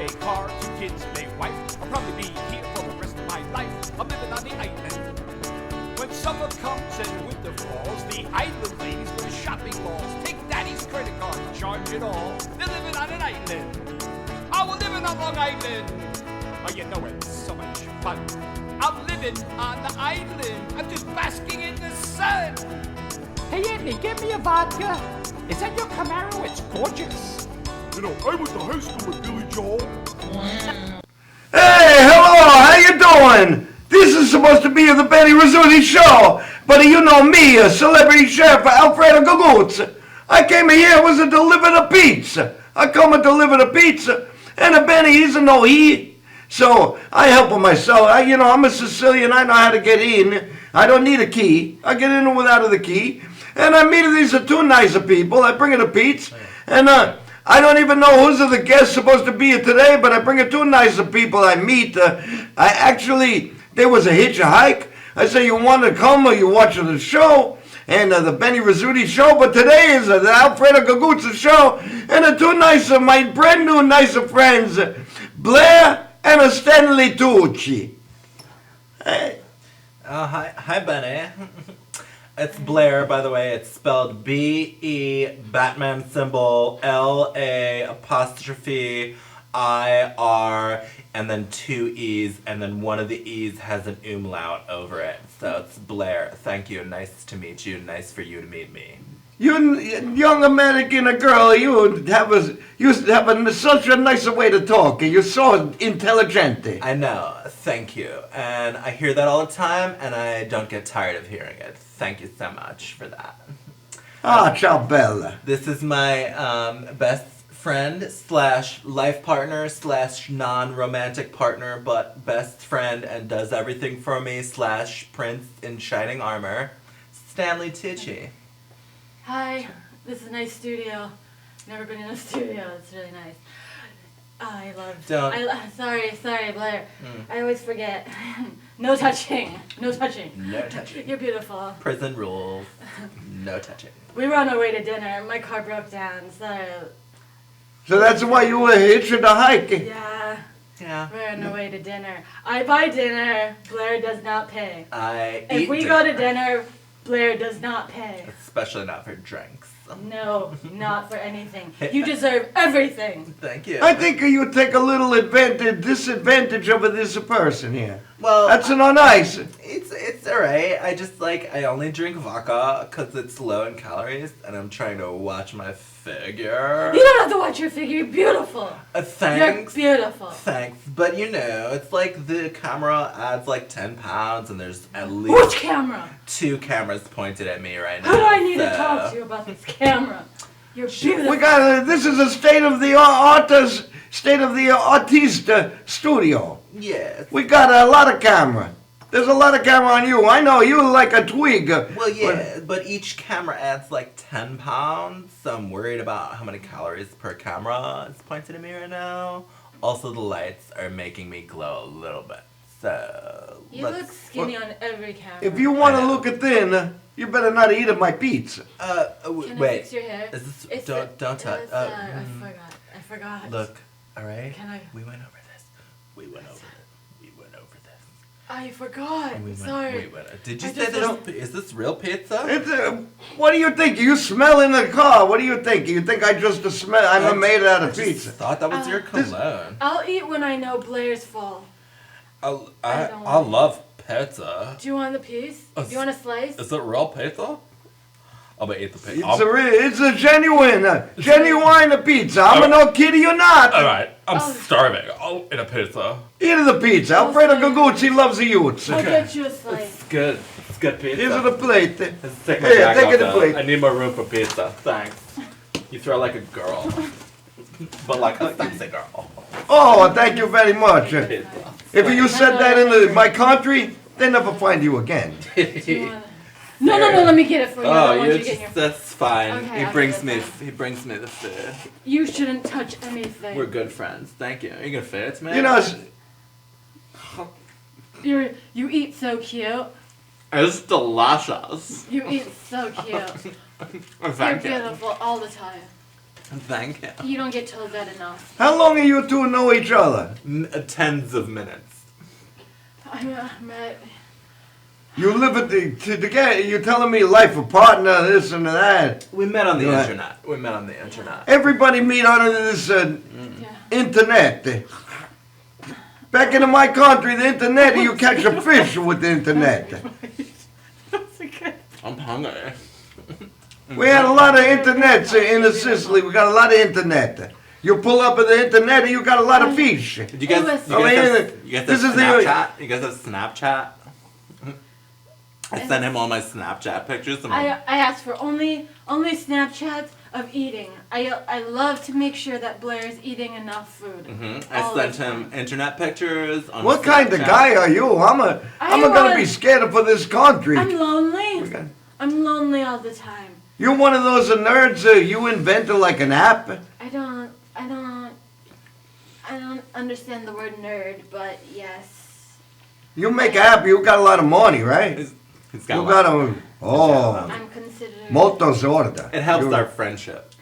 a car, 2 kids, and a wife. I'll probably be here for the rest of my life. I'm living on the island. When summer comes and winter falls, the island ladies go to shopping malls. Take daddy's credit card, charge it all. They're living on an island. Oh, we're living on Long Island. Oh, you know it's so much fun. I'm living on the island. I'm just basking in the sun. Hey, Andy, give me a vodka. Is that your Camaro? It's gorgeous. You know, I went to high school with Billy Joel. Hey, hello, how you doing? This is supposed to be the Benny Rizzuti show, but you know me, a celebrity chef, Alfredo Gaguzzi. I came here was to deliver the pizza. I come and deliver the pizza, and the Benny, he's a no he. So I help him myself. I'm a Sicilian, I know how to get in. I don't need a key. I get in without the key. And I meet these 2 nicer people. I bring in the pizza, and I don't even know who's the guests supposed to be here today, but I bring in 2 nicer people I meet. There was a hitchhike. I say, you want to come or you watching the show? And the Benny Rizzuti show, but today is the Alfredo Gaguzzi show, and the 2 my brand new nicer friends, Blair and Stanley Tucci. Hey. Hi, Benny. It's Blair, by the way. It's spelled B-E, Batman symbol, L-A, apostrophe, I-R, and then 2 E's, and then one of the E's has an umlaut over it. So it's Blair. Thank you. Nice to meet you. Nice for you to meet me. You young American girl, you have such a nice way to talk. You're so intelligent. I know. Thank you. And I hear that all the time, and I don't get tired of hearing it. Thank you so much for that. Ciao bella. This is my best friend / life partner / non-romantic partner, but best friend and does everything for me / prince in shining armor, Stanley Tucci. Hi, this is a nice studio. Never been in a studio. It's really nice. I love. Sorry, Blair. I always forget. No touching. No touching. No touching. You're beautiful. Prison rules. No touching. We were on our way to dinner. My car broke down, So that's why you were hitching the hike. Yeah. Yeah. We're on our way to dinner. I buy dinner. Blair does not pay. If we dinner. go to dinner, Blair does not pay. Especially not for drinks. No, not for anything. You deserve everything. Thank you. I think you take a little disadvantage over this person here. Well, that's not nice. It's alright. I only drink vodka because it's low in calories, and I'm trying to watch my figure. You don't have to watch your figure. You're beautiful. Thanks. You're beautiful. Thanks. But it's like the camera adds 10 pounds, and there's at least... Which camera? 2 cameras pointed at me right now. Who do I need to talk to about this camera? You're beautiful. This is a state-of-the-art artist studio. Yes. We got a lot of camera. There's a lot of camera on you. I know you like a twig. Well, yeah, but each camera adds 10 pounds, so I'm worried about how many calories per camera is pointed at me right now. Also, the lights are making me glow a little bit, so... You look skinny on every camera. If you want to look thin, you better not eat my pizza. Can I fix your hair? Is this... Don't touch... I forgot. Look, alright? Can I... We went over this. We went over this. I forgot. Sorry. Did you say this? Is this real pizza? What do you think? You smell in the car. What do you think? You think I just smell? I'm made out of pizza. I thought that was your cologne. I'll eat when I know Blair's full. I love pizza. Do you want the piece? Do you want a slice? Is it real pizza? I'm gonna eat the pizza. It's a genuine pizza. I'm not kidding you not. All right, I'm starving. I'll eat a pizza. Eat the pizza. Alfredo Gaguzzi loves the youths. I'll get you a slice. It's good. It's good pizza. Here's the plate. Take the plate. I need more room for pizza. Thanks. You throw like a girl, but like a sexy girl. Oh, thank you very much. If you said that in my country, they never find you again. No, let me get it for you. That's fine. Okay, he brings me the food. You shouldn't touch anything. We're good friends. Thank you. Are you gonna fit it, man? You know, you eat so cute. It's delicious. You eat so cute. You're beautiful all the time. Thank you. You don't get told that enough. How long are you two know each other? Tens of minutes. You live at together. You're telling me life a partner, this and that. We met on the Right. internet. We met on the internet. Everybody meet on this internet. Back in my country, the internet, you catch a fish with the internet. I'm hungry. We had a lot of internets in Sicily. We got a lot of internet. You pull up at the internet and you got a lot of fish. Did you guys, was- you guys have this is the- Snapchat? You guys have Snapchat? I sent him all my Snapchat pictures. And I asked for only Snapchats of eating. I love to make sure that Blair's eating enough food. I all sent the him time. internet pictures. On What kind of Snapchat. guy are you? I'm gonna be scared for this country. I'm lonely. I'm lonely all the time. You're one of those nerds. You invented like an app. I don't understand the word nerd, but yes. You make an app. You got a lot of money, right? He's got You a got lot. a oh, I'm considered. molto sorda. It helps our friendship.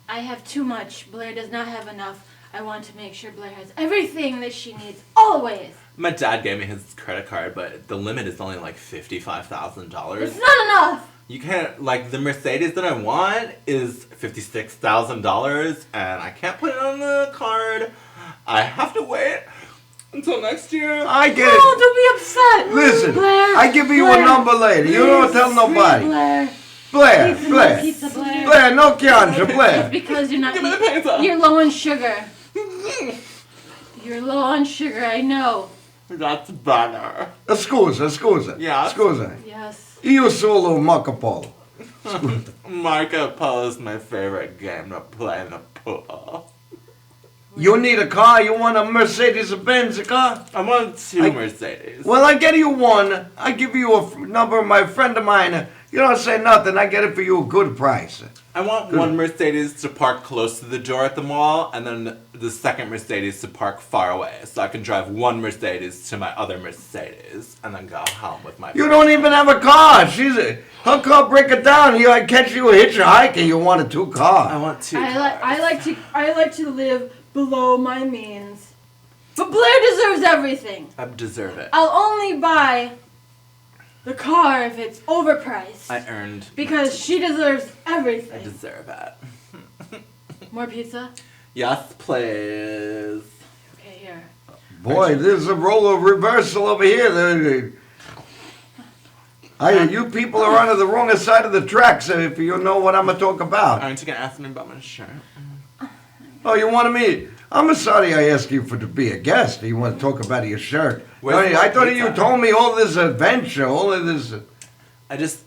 I have too much. Blair does not have enough. I want to make sure Blair has everything that she needs always. My dad gave me his credit card, but the limit is only like $55,000. It's not enough. You can't, like, the Mercedes that I want is $56,000, and I can't put it on the card. I have to wait until next year. I get No, it. don't be upset. Listen, Blair, I give you Blair, a number later. You don't tell please, nobody. Blair. Blair, Pizza, Blair, pizza, Blair. Blair, no chianza, It's Blair. because you're not. Give me the pizza. You're low on sugar. You're low on sugar. I know. That's better. Scusa. Yeah. Scusa. Yes. Io solo Marco Polo. Marco Polo is my favorite game to play in the pool. You need a car? You want a Mercedes-Benz car? I want two Mercedes. Well, I get you one. I give you a number of my friend of mine. You don't say nothing. I get it for you a good price. I want one Mercedes to park close to the door at the mall, and then the second Mercedes to park far away, so I can drive one Mercedes to my other Mercedes, and then go home with my. You don't even have a car. Her car break it down. I catch you a hitchhiker. You want a two I car. want two. I like to live below my means. But Blair deserves everything. I deserve it. I'll only buy the car if it's overpriced. I earned. Because she deserves I everything. deserve it. More pizza? Yes, please. Okay, here. Boy, there's a role of reversal over here. You people are on the wrong side of the tracks if you know what I'm going to talk about. Aren't you gonna ask me about my shirt? Oh, you want me? I'm sorry I asked you to be a guest. You want to talk about your shirt. Where's I my thought pizza? you told me all this adventure, all of this.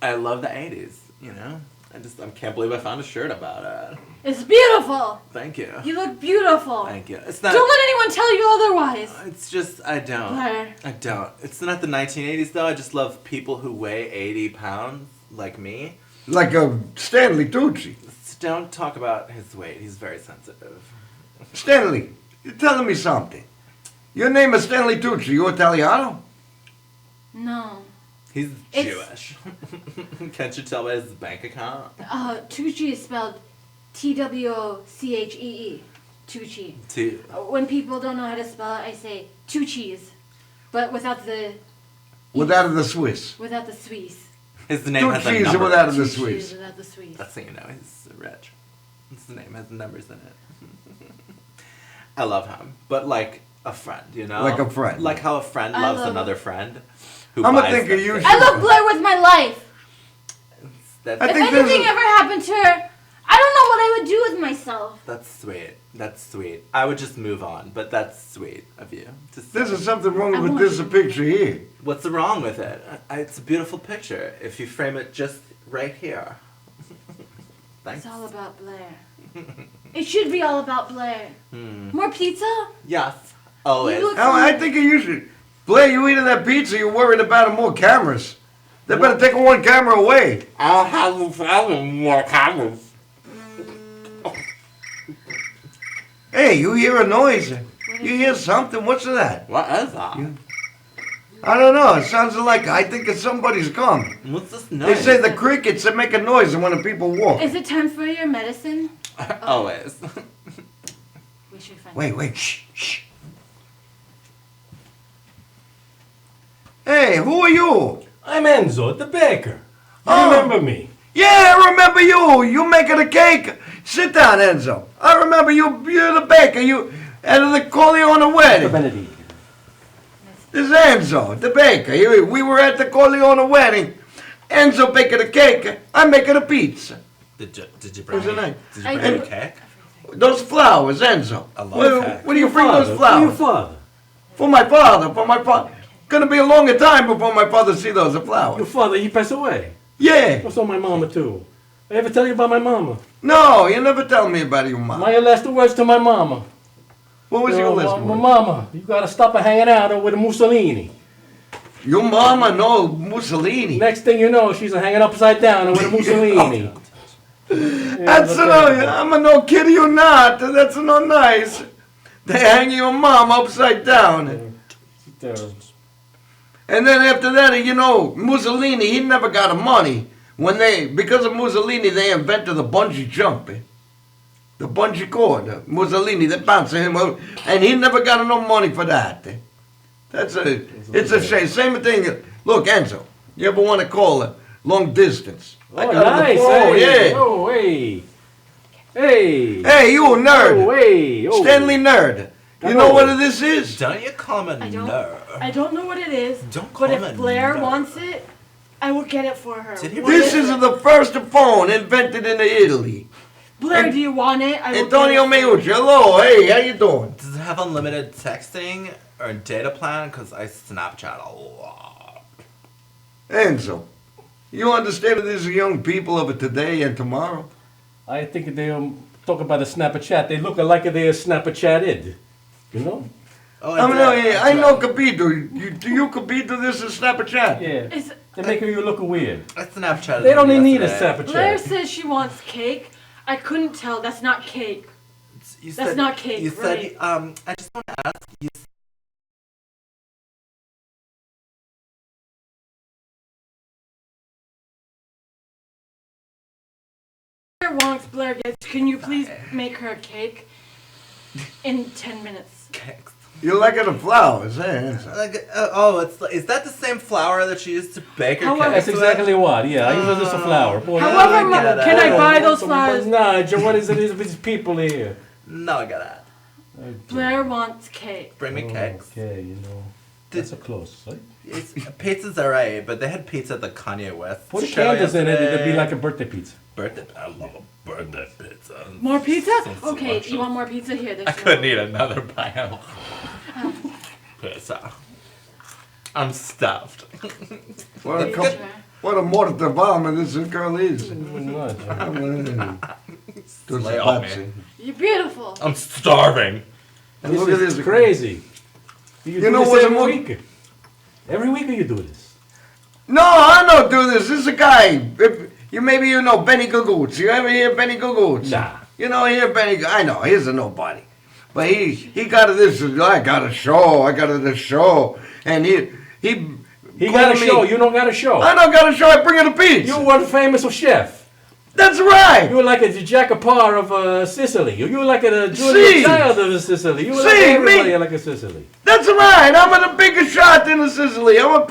I love the 80s, you know? I can't believe I found a shirt about it. It's beautiful. Thank you. You look beautiful. Thank you. It's not. Don't let anyone tell you otherwise. It's just, I don't. Blair. I don't. It's not the 1980s though. I just love people who weigh 80 pounds, like me. Like a Stanley Tucci. Don't talk about his weight. He's very sensitive. Stanley, you're telling me something. Your name is Stanley Tucci. You Italiano? No. He's It's- Jewish. Can't you tell by his bank account? Tucci is spelled Twocchee. Tucci. Two. When people don't know how to spell it, I say two cheese, but without the Without the Swiss. without the Swiss. His name Two has a cheese number. without the Two cheese Swiss. without the Swiss. That's how you know he's rich. His name has numbers in it. I love him, but like a friend, you know? Like a friend. Like how a friend I loves love another it. friend. Who I'm a buys thinker them you things. should- I love Blair with my life. That's, I If think there's anything a- ever happened to her, I don't know what I would do with myself. that's sweet. That's sweet. I would just move on, but that's sweet of you. To say. There's something wrong I with want this you. picture here. What's wrong with it? It's a beautiful picture. If you frame it just right here. Thanks. It's all about Blair. It should be all about Blair. More pizza? Yes. Always. You look- Now, I think you should. Blair, you eating that pizza, you're worried about more cameras. They better take one camera away. I'll have more cameras. Hey, you hear a noise. You hear something. What's that? What is that? Yeah. I don't know. It sounds like I think it's somebody's come. What's this They noise? say the crickets that make a noise when the people walk. Is it time for your medicine? Always. We should find Wait, shh. Hey, who are you? I'm Enzo, the baker. You Oh. remember me? Yeah, I remember you. You making a cake. Sit down, Enzo. I remember you. You're the baker. You at the Corleone wedding. Benedict. This is Enzo, the baker. We were at the Corleone wedding. Enzo baking a cake. I'm making a pizza. Did you bring What's the name? Did you I bring do- a cake? Those flowers, Enzo. I love Where, cake. where do you bring Father, those for your flowers? father. For my father. For my father. Gonna be a longer time before my father see those Your flowers. father, he passed away. Yeah. I saw my mama too. I ever tell you about my mama? No, you never tell me about your mom. My last words to my mama. What was your list? My mama, you gotta stop hanging out with Mussolini. Your mama know Mussolini. Next thing you know, she's hanging upside down with Mussolini. That's I'm a no kid you not. That's no nice. They hang your mom upside down. And then after that, you know, Mussolini, he never got money. Because of Mussolini, they invented the bungee jump. The bungee cord. Mussolini, they bounced him out. And he never got no money for that. It's a shame. Same thing. Look, Enzo, you ever want to call a long distance? I Oh, got on the nice. phone, Hey. yeah. Oh, hey. Hey. Hey, you nerd. Oh, hey. Oh. Stanley Nerd. You know what this is? Don't you call him a I don't. nerd? I don't know what it is. Don't call But him a if Blair nerd. wants it, I will get it for her. Did he What This is is it? the first phone invented in Italy. Blair, do you want it? I will Antonio get it for you. Meucci. Hello, hey, how you doing? Does it have unlimited texting or data plan? Because I Snapchat a lot. Enzo, you understand that these are young people of today and tomorrow? I think they talk about a Snapchat. They look like they Snapchatted. You know? Oh, I know Capito. Do you Capito this is Snapchat? Yeah. Is- They make you look weird. I Snapchatted They don't him even need a yesterday. Blair Snapchat. says she wants cake. I couldn't tell. That's not cake. You That's said, not cake, You said, right. I just want to ask you. Blair wants Blair gets. Can you please make her a cake in 10 minutes? Cakes. You like the flowers, eh? Enzo? Like, is that the same flour that she used to bake her However- cakes That's exactly with? what. Yeah, I use just a flower. Boy, However, I get it. can I buy those flowers? Nah, what is it with these people here? No, I got it. Blair wants cake. Bring me cakes. Okay, you know. Did- That's a close, right? Pizza's alright, but they had pizza at the Kanye West Put show candles in it, it'd be yesterday. like a birthday pizza. Birthday. I love a birthday pizza. More pizza? Sounds Okay, delicious. you want more pizza? Here, there's I couldn't eat another bite of pizza. I'm stuffed. What a mortar bomb this girl is. Lay off me. You're beautiful. I'm starving. And look at This this. is crazy. You do know this what's every more- week. Every week you do this. No, I don't do this. This is a guy. Maybe you know Benny Gagoots. You ever hear Benny Gagoots? Nah. You know, hear Benny. I know he's a nobody, but he got this. I got a show. I got a show, and he He got a called me- show. You don't got a show. I don't got a show. I bring her the pizza. You were famous chef. That's right. You were like a Jacopar of Sicily. You were like a Si. Julia Child of Sicily. You were like Si, everybody me. like a Sicily. That's right. I'm the biggest shot in Sicily. I'm a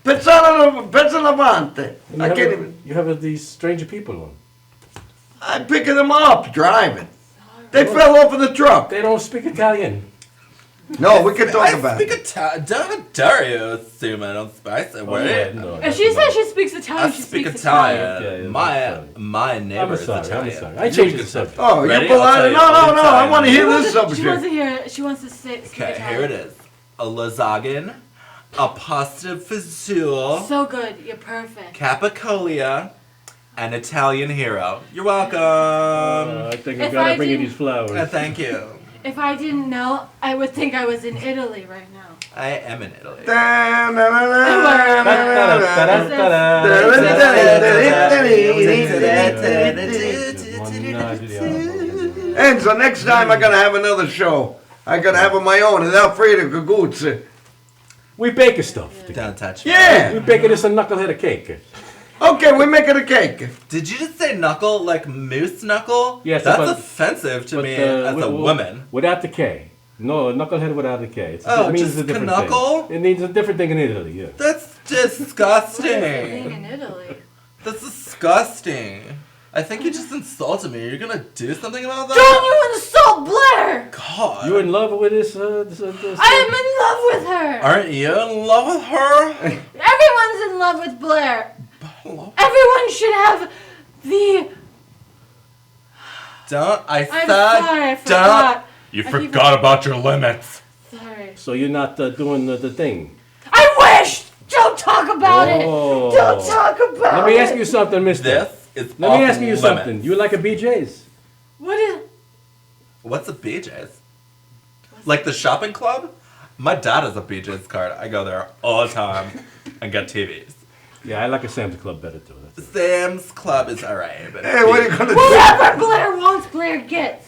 Pezzanavante. And I can't even. You have these strange people on. I'm picking them up, driving. They fell off of the truck. They don't speak Italian. No, we can talk I about speak it. Italian. Don't dare you assume I don't speak. I say, wait. no, If she says she speaks Italian, I she speak speaks Italian. Yeah, yeah, my that's my neighbor I'm is sorry. Italian. I'm sorry. I changed the subject. Oh, Ready? you're I'll tell polite. you. No, I'll I tell want to you. hear this She wants subject. to hear. She wants to speak Okay, Italian. here it is. A lasagna, a pasta fazool, So good. You're perfect. capicola, an Italian hero. You're welcome. I think I If gotta I bring you didn't- these flowers. Thank you. If I didn't know, I would think I was in Italy right now. I am in Italy. And so next time I'm gonna have another show. I'm gonna have on my own. It's Alfredo Gaguzzi. We bake a stuff. Don't touch me. Yeah. We bake this a knucklehead of cake. Okay, we're making a cake. Did you just say knuckle like moose knuckle? Yes, That's but- offensive to but, me as a woman. Without the K. No, a knucklehead without the K. Oh, it means just a different knuckle? thing. It means a different thing in Italy, yeah. That's What is the disgusting. thing in Italy? That's disgusting. I think you just insulted me. You're gonna do something about that? Don't you insult Blair! God. You in love with this? I am in love with her! Aren't you in love with her? Everyone's in love with Blair! Everyone should have the... Don't. I I'm said sorry, I don't. forgot. You I keep forgot about your limits. Sorry. So you're not doing the thing. I wish! Don't talk about Oh. it! Don't talk about it! Let me ask you something, mister. This is Let me off ask you limits. something. You like a BJ's? What is... What's a BJ's? Like the shopping club? My dad has a BJ's card. I go there all the time and get TVs. Yeah, I like a Sam's Club better too. That's it. Sam's Club is alright, but Hey, what are you gonna do? Whatever Blair wants, Blair gets!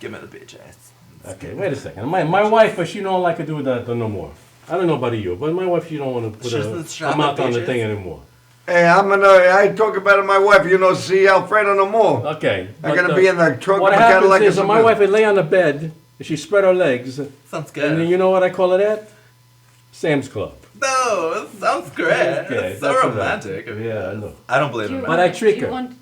give me the BJ's. Okay, wait a second. My wife, she don't like to do that no more. I don't know about you, but my wife, she don't want to put She doesn't a shop mouth at on the BJ's? thing anymore. Hey, I talk about it my wife, see Alfredo no more. Okay. I'm gonna be in the trunk What of a Cadillac. happens is or my something. wife would lay on the bed, and she spread her legs, and Sounds good. then you know what I call it at? Sam's Club. No, it sounds great. Okay, It's so that's what I- romantic. of you. Yeah, I know. I don't believe Do in you But that. I trick do you her. want-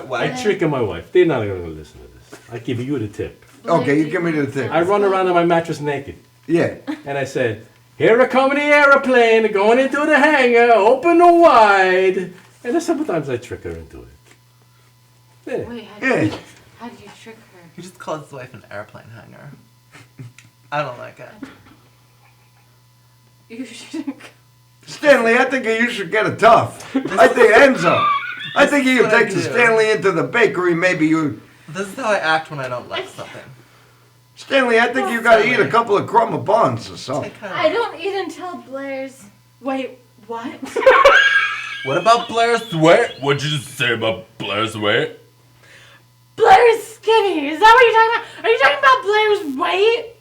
Why? I tricking my wife. They're not going to listen to this. I give you the tip. Blair, Okay, do you give me the thing. I run around on my mattress naked, Yeah. and I said, "Here I come in the airplane, going into the hangar, open and wide." And then sometimes I trick her into it. Yeah. Wait, Yeah. how do you trick her? He just called his wife an airplane hanger. I don't like it. You should... Stanley, I think you should get a tough. I think Enzo. I think you what I take do. Stanley into the bakery. Maybe you, This is how I act when I don't like something. Stanley. I think you got to eat a couple of crumb of buns or something. Take her. I don't eat until Blair's... Wait, what? What about Blair's weight? What'd you just say about Blair's weight? Blair's skinny. Is that what you're talking about? Are you talking about Blair's weight?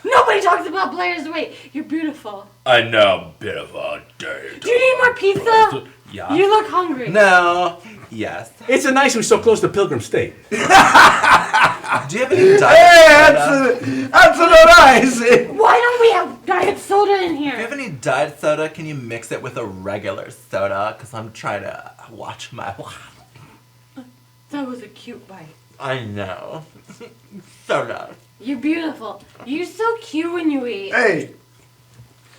Nobody talks about Blair's weight. You're beautiful. I know, bit of a date. Do you need more pizza? Yeah. You look hungry. No. Yes. It's a nice we're so close to Pilgrim State. Do you have any diet Hey, soda? that's not nice. Why don't we have diet soda in Do you have here? any diet soda? Can you mix it with a regular soda? Because I'm trying to watch my... That was a cute bite. I know. Soda. You're beautiful. You're so cute when you eat. Hey,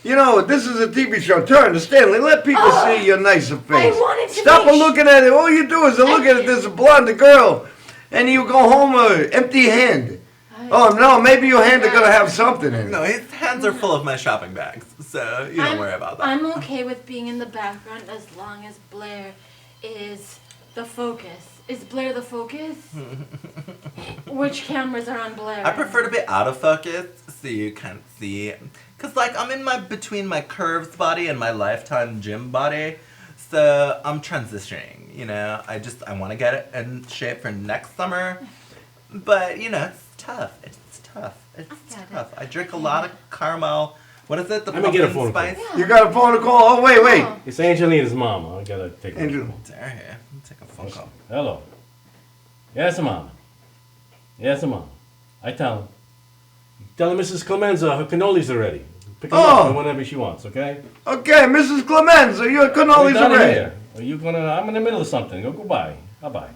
this is a TV show. Turn to Stanley. Let people Oh, see your nicer face. wanted to Stop make looking at it. All you do is look at this blonde girl, and you go home empty-handed. Oh no, maybe your hands are gonna have something in it. No, his hands are full of my shopping bags. So you don't worry about that. I'm okay with being in the background as long as Blair is the focus. Is Blair the focus? Which cameras are on Blair? I prefer to be out of focus so you can't see. Cause I'm in between my curves body and my lifetime gym body, so I'm transitioning. I want to get it in shape for next summer, but it's tough. It's tough. It's get tough. I drink a lot of caramel. What is it? The Let me get a pumpkin phone call. spice. You got a phone call? Oh wait. Oh. It's Angelina's mama. I gotta take a Angel. phone call. Dare you? Take a phone call. Hello. Yes, mama. Yes, mama. I tell him. Tell Mrs. Clemenza her cannolis are ready. Pick them Oh. up whenever she wants, okay? Okay, Mrs. Clemenza, your We're cannolis done are ready. here. Are you gonna? I'm in the middle of something. Go goodbye. Bye.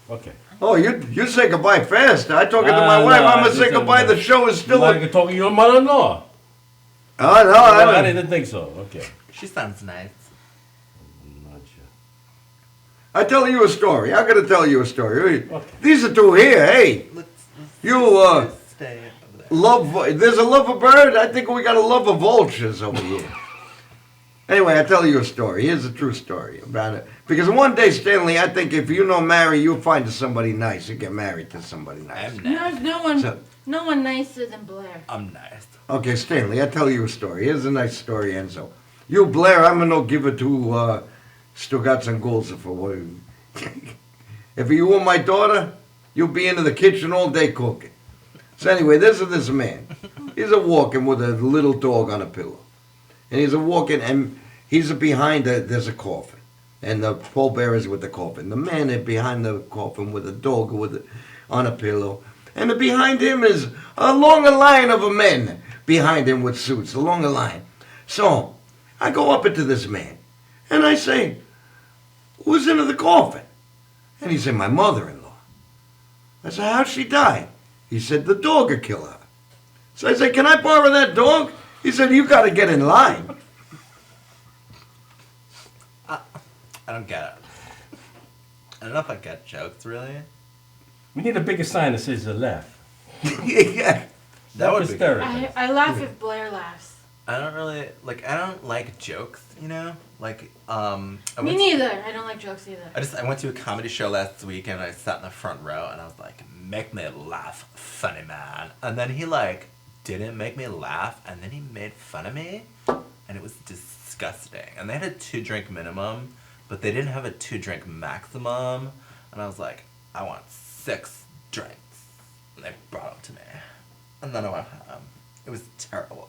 Okay. Oh, you say goodbye fast. I talking to my Ah, wife. no, I'm gonna I say just goodbye. said- The show is You still. like to talk to your mother-in-law? Oh no, I I didn't think so. Okay. She sounds nice. Not sure. I tell you a story. I'm gonna tell you a story. Okay. These are two here. Hey, Let's you stay over there. love. There's a lover bird. I think we got a love of vultures over here. Anyway, I tell you a story. Here's a true story about it. Because one day, Stanley, I think if you don't marry, you'll find somebody nice. You get married to somebody nice. I'm nice. There's no one, So- no one nicer than Blair. I'm nice. Okay, Stanley, I tell you a story. Here's a nice story, Enzo. You, Blair, I'm gonna give it to Stugats and Gulza for what. If you were my daughter, you'd be into the kitchen all day cooking. So anyway, this is this man. He's a walking with a little dog on a pillow. and he's a walking, and he's behind. There's a coffin, and the pallbearer's with the coffin. The man is behind the coffin with a dog on a pillow, and behind him is a longer line of men behind him with suits, a longer line. So I go up into this man, and I say, "Who's into the coffin?" And he said, "My mother-in-law." I said, "How'd she die?" He said, "The dog will kill her." So I said, "Can I borrow that dog?" He said, "You got to get in line." I don't get it. I don't know if I get jokes, really. We need a bigger sign that says laugh. Yeah. That would be good. I laugh if Blair laughs. I don't like jokes, you know? Me neither. I don't like jokes either. I went to a comedy show last week and I sat in the front row and I was like, "Make me laugh, funny man." And then he didn't make me laugh and then he made fun of me and it was disgusting. And they had a 2-drink minimum, but they didn't have a 2-drink maximum. And I was like, "I want 6 drinks." And they brought them to me. And then I went home. It was terrible.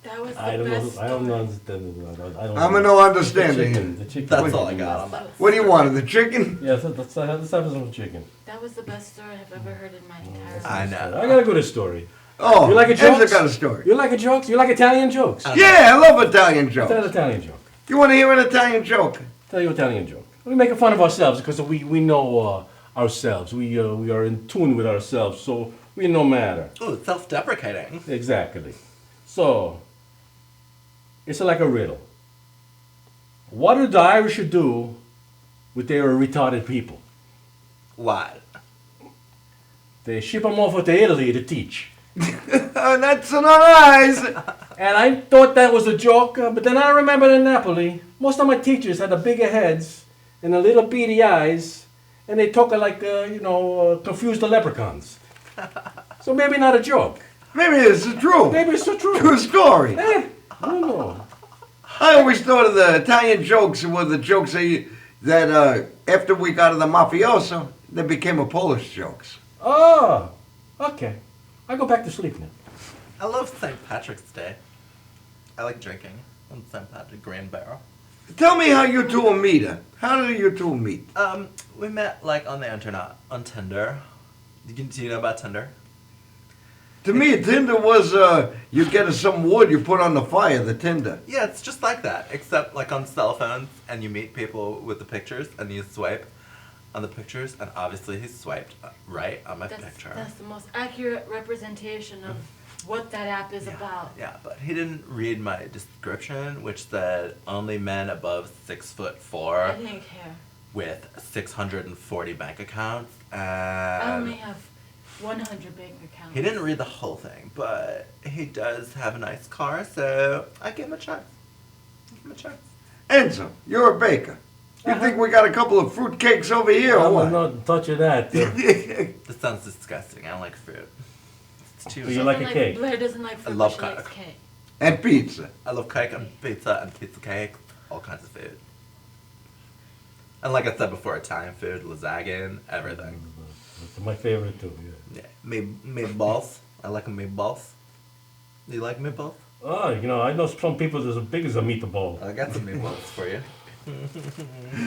That was the I don't best know. I don't story. understand. I don't I'm know. a no understanding. The chicken. That's all I got on that. What do you want? The chicken? Yeah, let's have some chicken. That was the best story I've ever heard in my entire life. I know. I got a good story. Oh, You like a Enzo jokes? got a story. You like a jokes? You like Italian jokes? Yeah, I love Italian Tell an jokes. Italian joke. You want to hear an Italian joke? Tell you an Italian joke. We're making fun of ourselves because we know ourselves. We are in tune with ourselves, so we no matter. Ooh, self-deprecating. Exactly. So, it's like a riddle. What do the Irish do with their retarded people? What? They ship them over to Italy to teach. That's nice. And I thought that was a joke, but then I remembered in Napoli, most of my teachers had the bigger heads and the little beady eyes, and they talk like, confuse the leprechauns. So maybe not a joke. Maybe it's true. Maybe it's so true. True story. I don't know. I always thought of the Italian jokes were the jokes that after we got to the mafioso, they became a Polish jokes. Oh, okay. I go back to sleep now. I love St. Patrick's Day. I like drinking on St. Patrick Green Barrel. Tell me how you two meet. How did you two meet? We met on the internet on Tinder. Do you know about Tinder? To me, Tinder was you get some wood, you put on the fire, the Tinder. Yeah, it's just like that, except on cell phones, and you meet people with the pictures, and you swipe on the pictures, and obviously he swiped right on my picture. That's the most accurate representation of what that app is about. Yeah, but he didn't read my description, which said only men above 6'4" I didn't care. with 640 bank accounts. I only have 100 bank accounts. He didn't read the whole thing, but he does have a nice car, so I give him a chance. Enzo, you're a baker. You think we got a couple of fruit cakes over here or I'm what? not touch of that. This sounds disgusting. I don't like fruit. It's too. You like a cake? Blair doesn't like fruit, love but she likes cake. cake. And pizza. I love cake and pizza cake, all kinds of food. And like I said before, Italian food, lasagna, everything. That's my favorite too. Yeah. Yeah, meatballs. I like meatballs. Do you like meatballs? Oh, I know some people that's as big as a meatball. I got some meatballs for you.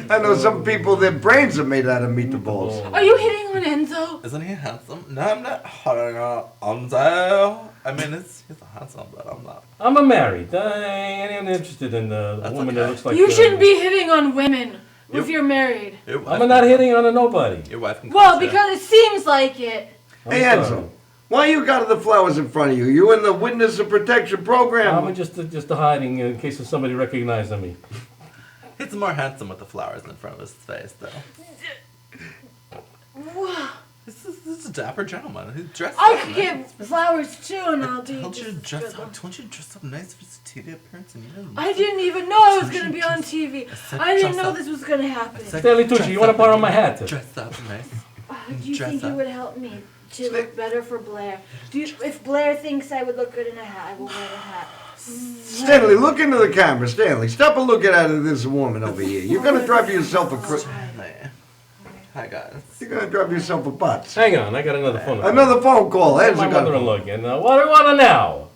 I know some people, their brains are made out of meatballs. Are you hitting on Enzo? Isn't he handsome? No, I'm not hitting on Enzo. I mean, he's handsome, but I'm not. I'm married. I ain't interested in a That's woman okay. that looks like. You shouldn't be hitting on women if you're married. Your wife I'm not hitting on nobody. Your wife can Well, coach you. because it seems like it. Hey, I'm Enzo, sorry. why you got the flowers in front of you? You in the Witness of Protection program? I'm just hiding in case somebody recognizes me. He's more handsome with the flowers in front of his face, though. Wow. This is a dapper gentleman. He's dressed I up could nice. get flowers too, and I'll do Don't you just dress good up? ones. Don't you dress up nice for his TV appearance? And you didn't. I didn't even know I was going to be on TV. said I didn't dress know up. this was going to happen. said- Stanley Tucci, you want to borrow my hat? Dress up nice. Do you dress think up. it would help me to look better for Blair? If Blair thinks I would look good in a hat, I will wear the hat. Stanley, look into the camera. Stanley, stop a looking at this woman over here. You're going to drive yourself a Hi, guys. You're going to drive yourself a butts. Hang on, I got another phone. Another phone call. My Enzo got mother-in-law again. What do you want to know?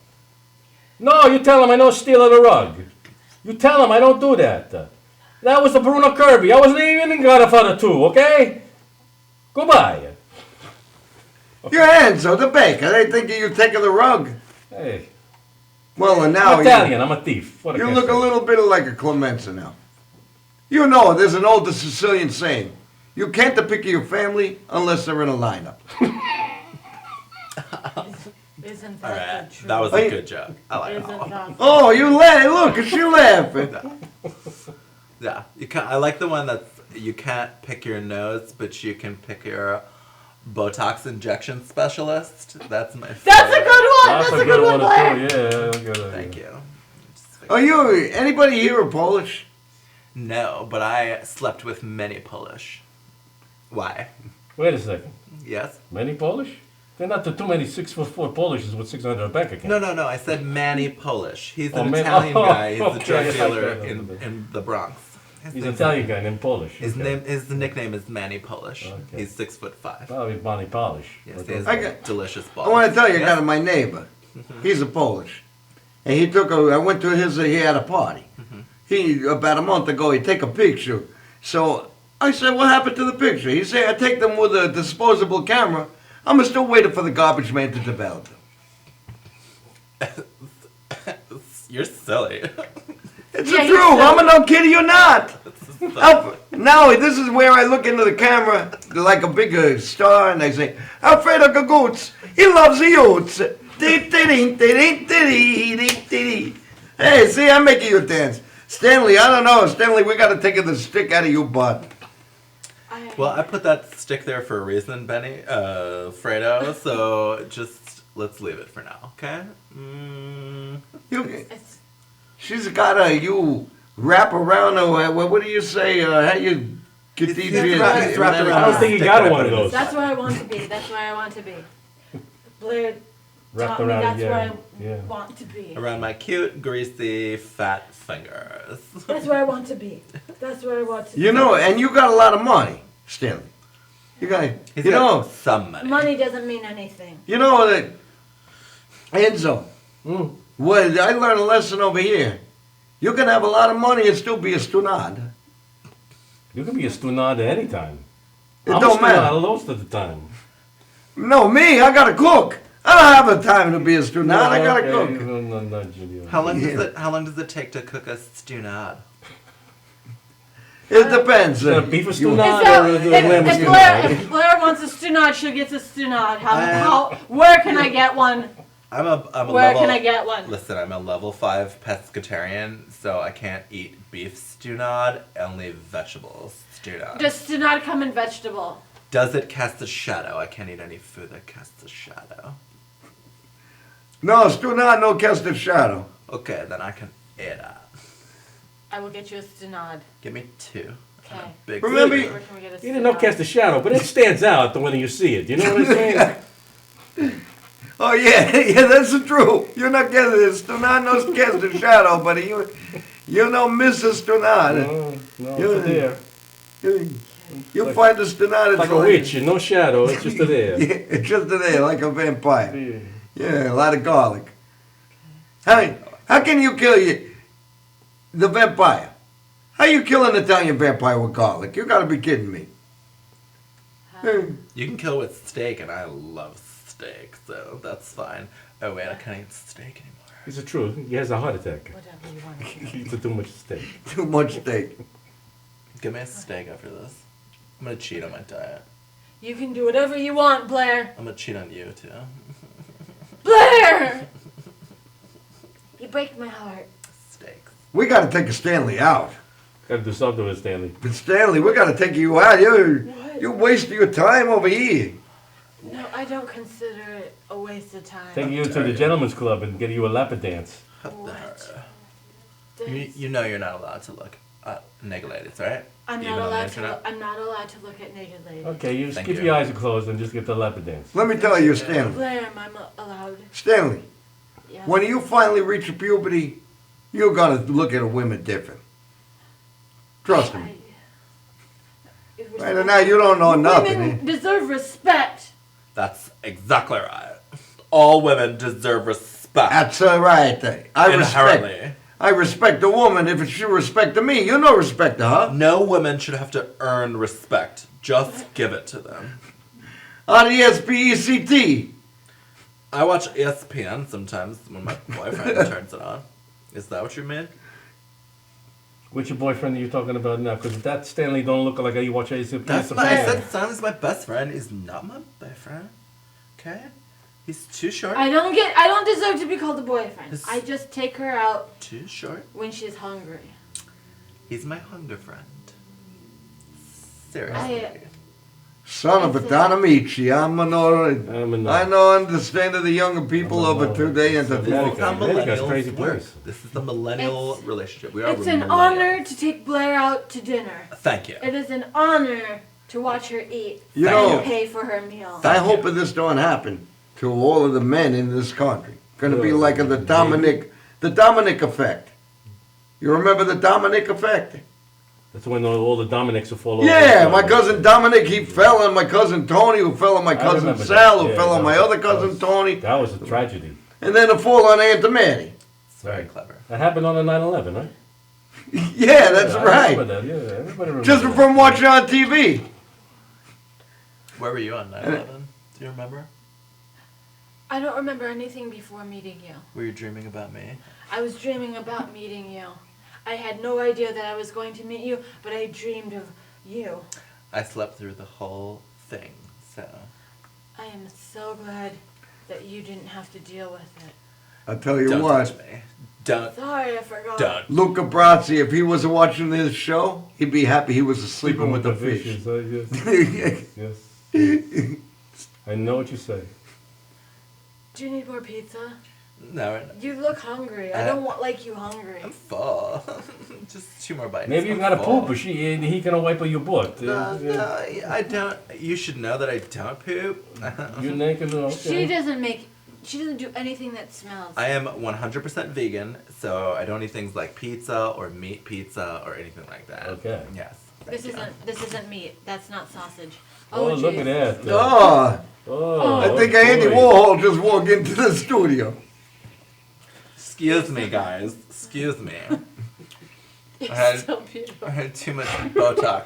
No, you tell him I don't steal the rug. You tell him I don't do that. That was the Bruno Kirby. I wasn't even in Godfather 2, okay? Goodbye. Your Enzo, the baker. They think you taking the rug. Hey, Well, and now I'm Italian. I'm a thief. What you can I look a say? little bit like a Clemenza now. You know, there's an older Sicilian saying. You can't depict your family unless they're in a lineup. Isn't All that right, the truth? that was a good joke. I like Isn't that. that Oh, you laugh. Look, is she laughing? Yeah, you can. I like the one that's you can't pick your nose, but you can pick your Botox injection specialist. That's my favorite. That's a good one. That's a good one, Blair. too. Yeah, good. Thank you. Are you, anybody here are Polish? No, but I slept with many Polish. Why? Wait a second. Yes? Many Polish? They're not too many 6'4" Polishes with 600 bank account. No. I said Manny Polish. He's an Oh, Man- Italian oh, guy. He's a okay, drug I dealer like that. in the Bronx. He's an Italian guy named Polish. His Okay. name, his nickname is Manny Polish. Okay. He's 6'5". Probably Bonnie Polish. Yes, Okay. he has I got- delicious balls. I want to tell you, I Yes? got my neighbor. He's a Polish. And he took I went to he had a party. He, about a month ago, he take a picture. So I said, what happened to the picture? He said, I take them with a disposable camera. I'm still waiting for the garbage man to develop them. You're silly. It's Yeah, the he's truth. so- I'm no kid, you're not. Now, this is where I look into the camera like a big star and I say, Alfredo Gagoots, he loves the Utes. Hey, see, I'm making you dance. Stanley, I don't know. Stanley, we got to take the stick out of your butt. Well, I put that stick there for a reason, Benny, Fredo. So just let's leave it for now, okay? You, she's got you wrap around her. What do you say? How you get these? He's wrapped around I don't think he stick got that I one put of in those. That's where I want to be. That's where I want to be. Blair Wrapped taught me around, that's yeah, where I yeah. want to be. Around my cute, greasy, fat fingers. That's where I want to be. That's where I want to be. You know, and you got a lot of money, Stanley. You got, He's you got know, some money. Money doesn't mean anything. you know that. Enzo, well, I learned a lesson over here. You can have a lot of money and still be a stunad. You can be a stunad at any time. It I'm don't a matter. stunad most of the time. No, me, I gotta cook. I don't have the time to be a stunad. I gotta Okay, cook. no, Junior. How long does it take to cook a stunad? It depends. Is beef or If, stunad so, or the lamb if, stunad? if Blair wants a stunad, she gets a stunad. Where can I get one? I'm a Where level, can I get one? Listen, I'm a level 5 pescatarian, so I can't eat beef stunad, only vegetables stunad. Does stunad come in vegetable? Does it cast a shadow? I can't eat any food that casts a shadow. No, stunad no cast a shadow. Okay, then I can eat it. I will get you a stunad. Give me 2. Okay. And a big Remember- spoon. Where can we get a You didn't know stunad? cast a shadow, but it stands out the when you see it. You know what I'm saying? Oh yeah, yeah, that's the truth. You're not getting this. Stunad no cast a shadow, but you know Mrs. Stunad. No, You- it's there. You find the stunad. It's Like a witch, no shadow. It's just there. Yeah, it's just there, like a vampire. Yeah. Yeah, a lot of garlic. How can you kill the vampire? How you kill an Italian vampire with garlic? You gotta be kidding me. You can kill with steak, and I love steak, so that's fine. Oh wait, I can't eat steak anymore. It's the truth. He has a heart attack. Whatever you want. He eats too much steak. Too much steak. Give me a steak after this. I'm gonna cheat on my diet. You can do whatever you want, Blair. I'm gonna cheat on you too. Blair! You break my heart. Steaks. We gotta take a Stanley out. Gotta do something with Stanley. But Stanley, we gotta take you out. You're wasting your time over here. No, I don't consider it a waste of time. Take you to the gentleman's club and get you a lap dance. What? You know you're not allowed to look at naked ladies, right? I'm Even not on the allowed internet? to. I'm not allowed to look at naked ladies. Okay, you just Thank keep you. your eyes closed and just get the lap dance. Let me tell you, Stanley. Blair, am I allowed? Stanley, Yes. when you finally reach puberty, you're gonna look at a woman different. Trust me. Right now, you don't know nothing. Women deserve respect. That's exactly right. All women deserve respect. respect. That's right. Inherently. I respect a woman if she respect to me. You no respect to her. No woman should have to earn respect. Just give it to them. On ESPECT. I watch ESPN sometimes when my boyfriend turns it on. Is that what you mean? Which your boyfriend are you talking about now? Because that Stanley don't look like you watch ACP. That's why I said Stanley's my best friend. He's not my boyfriend. Okay? He's too short. I don't deserve to be called a boyfriend. I just take her out Too short. when she's hungry. He's my hunger friend. Seriously. Son of a Donamici, I know understand of the younger people over today and This is America. how America's crazy millennials work. place. This is the millennial relationship. We are It's an millennials. honor to take Blair out to dinner. Thank you. It is an honor to watch her eat You Thank know, and pay for her meal. I hope this don't happen to all of the men in this country. Gonna be like the Dominic effect. You remember the Dominic effect? That's when all the Dominics will fall over. Yeah, my cousin Dominic, he fell on my cousin Tony, who fell on my cousin remember Sal, that. who Yeah, fell on that my was- other cousin that was- Tony, That was a tragedy. and then a fall on Aunt Manny. It's very clever. That happened on the 9/11, right? Yeah, that's I right. remember that. Yeah, everybody remembers Just that. from watching on TV. Where were you on 9/11? Do you remember? I don't remember anything before meeting you. Were you dreaming about me? I was dreaming about meeting you. I had no idea that I was going to meet you, but I dreamed of you. I slept through the whole thing, so. I am so glad that you didn't have to deal with it. I tell you Don't what, touch me. Don't. Sorry, I forgot. Don't. Luca Brasi, if he wasn't watching this show, he'd be happy he was sleeping with the fish. Fishes, yes. Yes. I know what you say. Do you need more pizza? No, You look hungry. I don't want like you hungry. I'm full. Just 2 more bites. Maybe you I'm got a full. poop, or he can wipe your butt. No, I don't. You should know that I don't poop. You naked, okay. She doesn't do anything that smells. I am 100% vegan, so I don't eat things like pizza or meat pizza or anything like that. Okay. Yes. This isn't meat. That's not sausage. Oh, look geez. at that. Oh, Oh, I think Andy boy. Warhol just walked into the studio. Excuse me, guys. Excuse me. It's I had- so beautiful. I had too much Botox.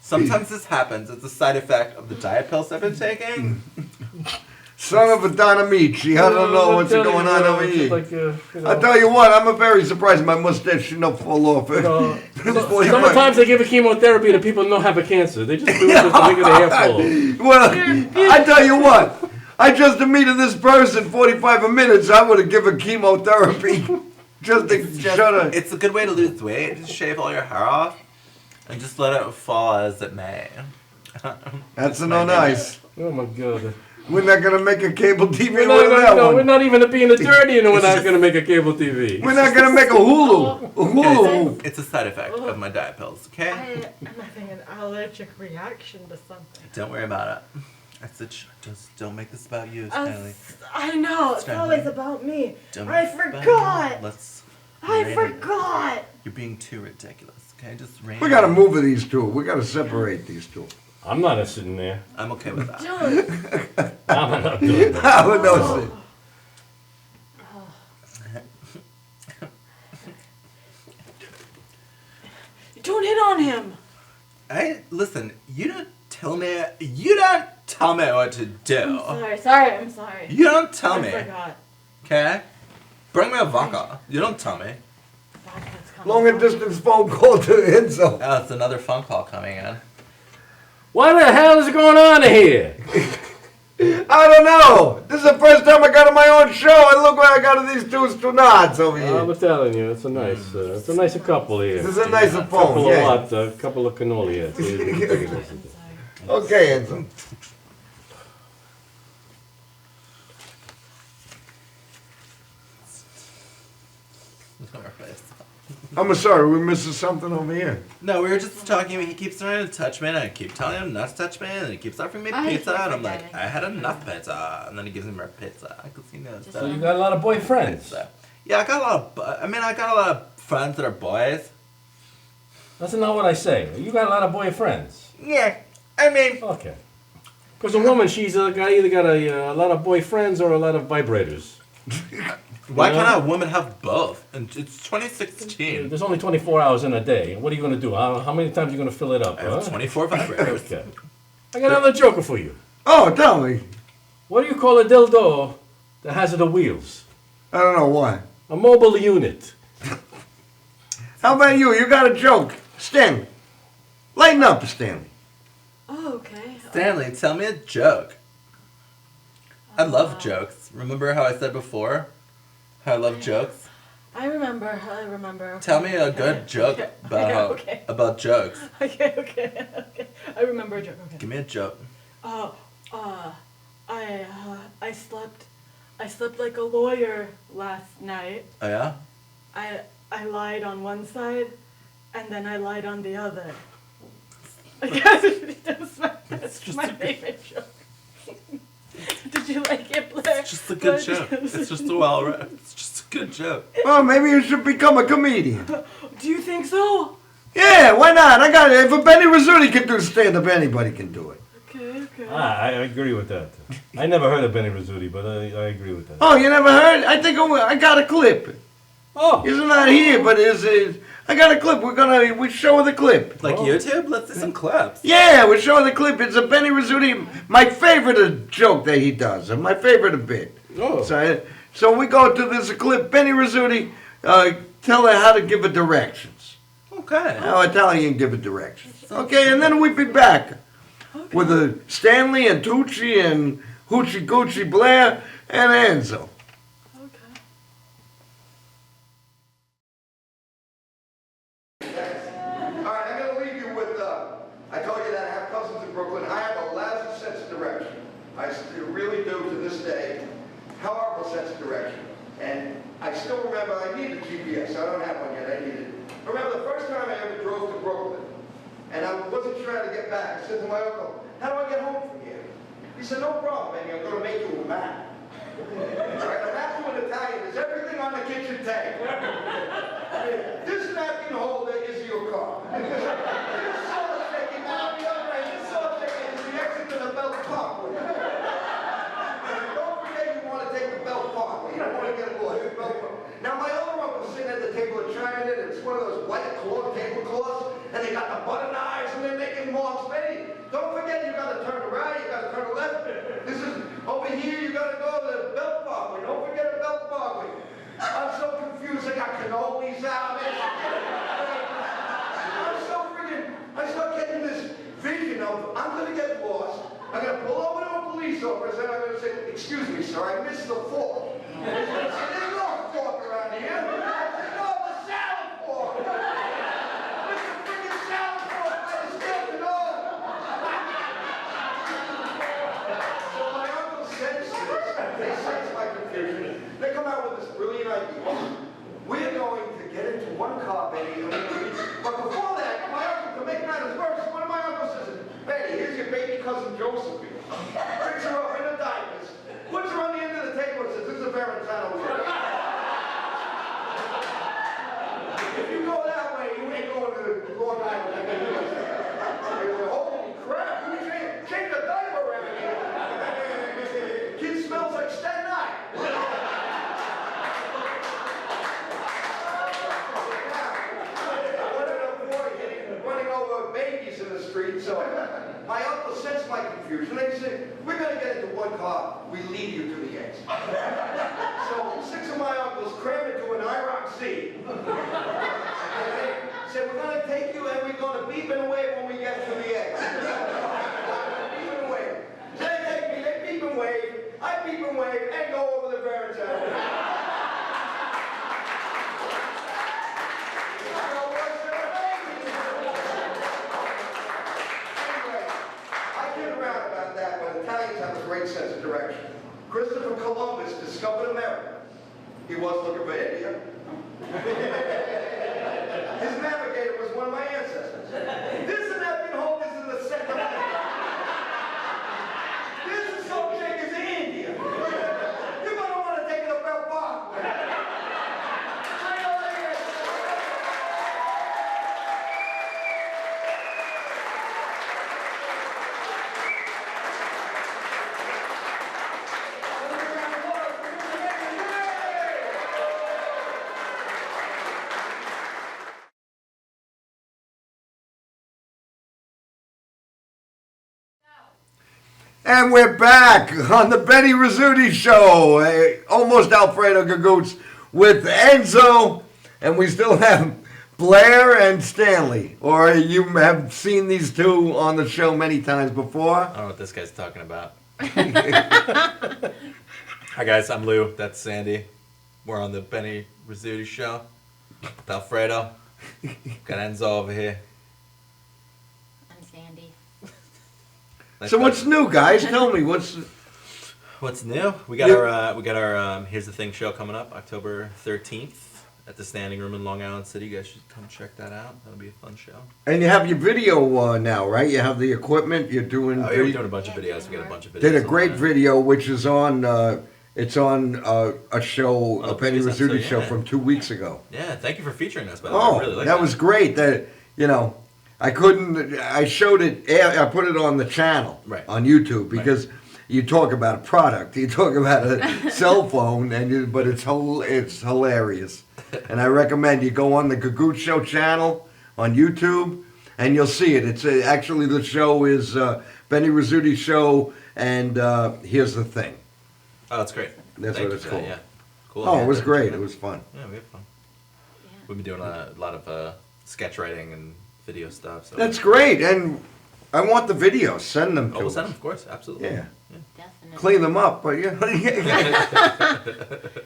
Sometimes this happens. It's a side effect of the diet pills I've been taking. Son of a Donamici, I don't know what's going on over here. I tell you what, I'm very surprised my mustache should not fall off. Sometimes they give a chemotherapy to people who don't have a cancer. They just do it just to make their hair fall off. Well, I tell you what, I just meeting this person 45 minutes, I would have given chemotherapy just to shut her. It's a good way to lose weight. Just shave all your hair off and just let it fall as it may. That's no nice. Oh my God. We're not gonna make a cable TV with No, that one. we're not even being dirty, and we're not going to make a cable TV. We're not gonna make a Hulu. A Hulu. It's a side effect of my diet pills, okay? I'm having an allergic reaction to something. Don't worry about it. I said, just don't make this about you, Stanley. I know. It's Stanley. always about me. Don't I make it about you. forgot. Let's. I rein it- forgot. You're being too ridiculous, okay? Just rein We it gotta in. move these two. We gotta separate these two. I'm not sitting there. I'm okay with that. Don't. I'm not doing that. I would know. See. Don't hit on him. Listen. You don't tell me. You don't tell me what to do. I'm sorry. You don't tell I me, forgot. okay? Bring me a vodka. You don't tell me. Vodka's coming. Long and distance phone call to Enzo. Oh, it's another phone call coming in. What the hell is going on here? I don't know. This is the first time I got on my own show, and look what I got of these two nods over here. I'm telling you, it's a nice couple here. This is a nicer phone, Couple yeah. of what? A couple of cannoli heads. Okay, Enzo. I'm sorry, we're missing something over here. No, we were just talking. He keeps trying to touch me, and I keep telling him not to touch me, and he keeps offering me I pizza, keep and I'm like, forgetting. I had enough pizza, and then he gives me more pizza. Because he knows Just that. So you got a lot of boyfriends. Pizza. Yeah, I got a lot of. I got a lot of friends that are boys. That's not what I say. You got a lot of boyfriends. Yeah, I mean, Okay. Because a woman, she's either got a lot of boyfriends or a lot of vibrators. Why can't a woman have both? And it's 2016. There's only 24 hours in a day. What are you going to do? How many times are you going to fill it up? I have 24 vibrators. Okay. I got another joker for you. Oh, tell me. What do you call a dildo that has the wheels? I don't know why. A mobile unit. How about you? You got a joke. Stanley. Lighten up, Stanley. Oh, okay. Stanley, tell me a joke. I love jokes. Remember how I said before? How I love jokes? I remember. Tell me a good joke about about jokes. Okay. I remember a joke. Okay. Give me a joke. I slept like a lawyer last night. Oh yeah? I lied on one side, and then I lied on the other. I guess that's my favorite joke. Did you like it, Blair? It's just a good joke. It's just it's just a good joke. Well, maybe you should become a comedian. Do you think so? Yeah, why not? I got it. If a Benny Rizzuti can do stand-up, anybody can do it. Okay. I agree with that. I never heard of Benny Rizzuti, but I agree with that. Oh, you never heard? I think I got a clip. Oh. It's not here, but I got a clip. We show the clip. Like YouTube? Let's see some clips. Yeah, we're showing the clip. It's a Benny Rizzuti, my favorite joke that he does, my favorite bit. Oh. So we go to this clip. Benny Rizzuti, tell her how to give her directions. Okay. How Italian give her directions. Okay, and then we'll be back with Stanley and Tucci and Hoochie Goochie Blair and Enzo. I told you that I have cousins in Brooklyn. I have a lousy sense of direction. I really do to this day. Horrible sense of direction. And I still remember I need a GPS. I don't have one yet. I need it. I remember the first time I ever drove to Brooklyn. And I wasn't sure how to get back. I said to my uncle, how do I get home from here? He said, no problem, baby. I'm going to make you a map. Right, a map to an Italian is everything on the kitchen table. This napkin holder is your car. Now my other uncle's sitting at the table of China, and it's one of those white cloth tablecloths, and they got the butter knives, and they're making marks. Hey, don't forget you got to turn right, you got to turn left. This is over here. You got to go to the belt buckle. Don't forget the belt buckle. I'm so confused. I got cannolis out. I'm so freaking. I start getting this vision of I'm gonna get lost. I'm gonna pull over to a police officer, and I'm gonna say, "Excuse me, sir, I missed the fork." There's no fork around here. No, the salad fork. Mr. Freaking salad fork by the stilton over. So my uncle senses this. They sense my confusion. They come out with this brilliant idea. We're going to get into one car, Betty, and but before that, my uncle, to make matters worse, one of my uncles says, Betty, here's your baby cousin Josephine. Picks her up in her diapers, puts her on the end of the table and says, this is a Verrazano here. If you go that way, you ain't going to Long Island. Holy crap, you change the diaper around here. Kid smells like Staten Island. Running over babies in the street, so my uncle sensed my confusion. They said, we're going to get into one car. We lead you to the exit. So 6 of my uncles crammed into an IROC Z. They said, we're going to take you and we're going to beep and wave when we get to the exit. Beep and wave. So they take me, they beep and wave, I beep and wave, and go over the Verrazano. Italians have a great sense of direction. Christopher Columbus discovered America. He was looking for India. His navigator was one of my ancestors. This napkin holder is in the center. This is so big as India. You're going to want to take it up Belt Parkway. And we're back on the Benny Rizzuti Show. Almost Alfredo Gagoots with Enzo. And we still have Blair and Stanley. Or you have seen these two on the show many times before. I don't know what this guy's talking about. Hi guys, I'm Lou. That's Sandy. We're on the Benny Rizzuti Show with Alfredo. Got Enzo over here. I'm Sandy. Nice So what's new, guys? Tell me what's new? We got our Here's the Thing show coming up October 13th at the Standing Room in Long Island City. You guys should come check that out. That'll be a fun show. And you have your video now, right? You have the equipment. You're doing. Oh, yeah, we're doing a bunch of videos. We got a bunch of videos. Did a great on video, which is on. It's on a show, Oh, a Benny please, Rizzuti so, show yeah. from 2 weeks ago. Yeah, thank you for featuring us. By the way, I Oh, really like that was great. That I couldn't. I showed it. I put it on the channel on YouTube because you talk about a product, you talk about a cell phone, but it's hilarious. And I recommend you go on the Gagoot Show channel on YouTube, and you'll see it. It's actually the show is Benny Rizzuti Show, and Here's the Thing. Oh, that's great. That's Thank what you it's for called. that, yeah. Cool. Oh, Yeah, it was check great. out. It was fun. Yeah, we had fun. Yeah. We've been doing a lot of sketch writing and video stuff. So That's great, and I want the videos. Send them to Oh, we'll us. send them, of course. Absolutely. Yeah. Definitely. Clean them up, but yeah.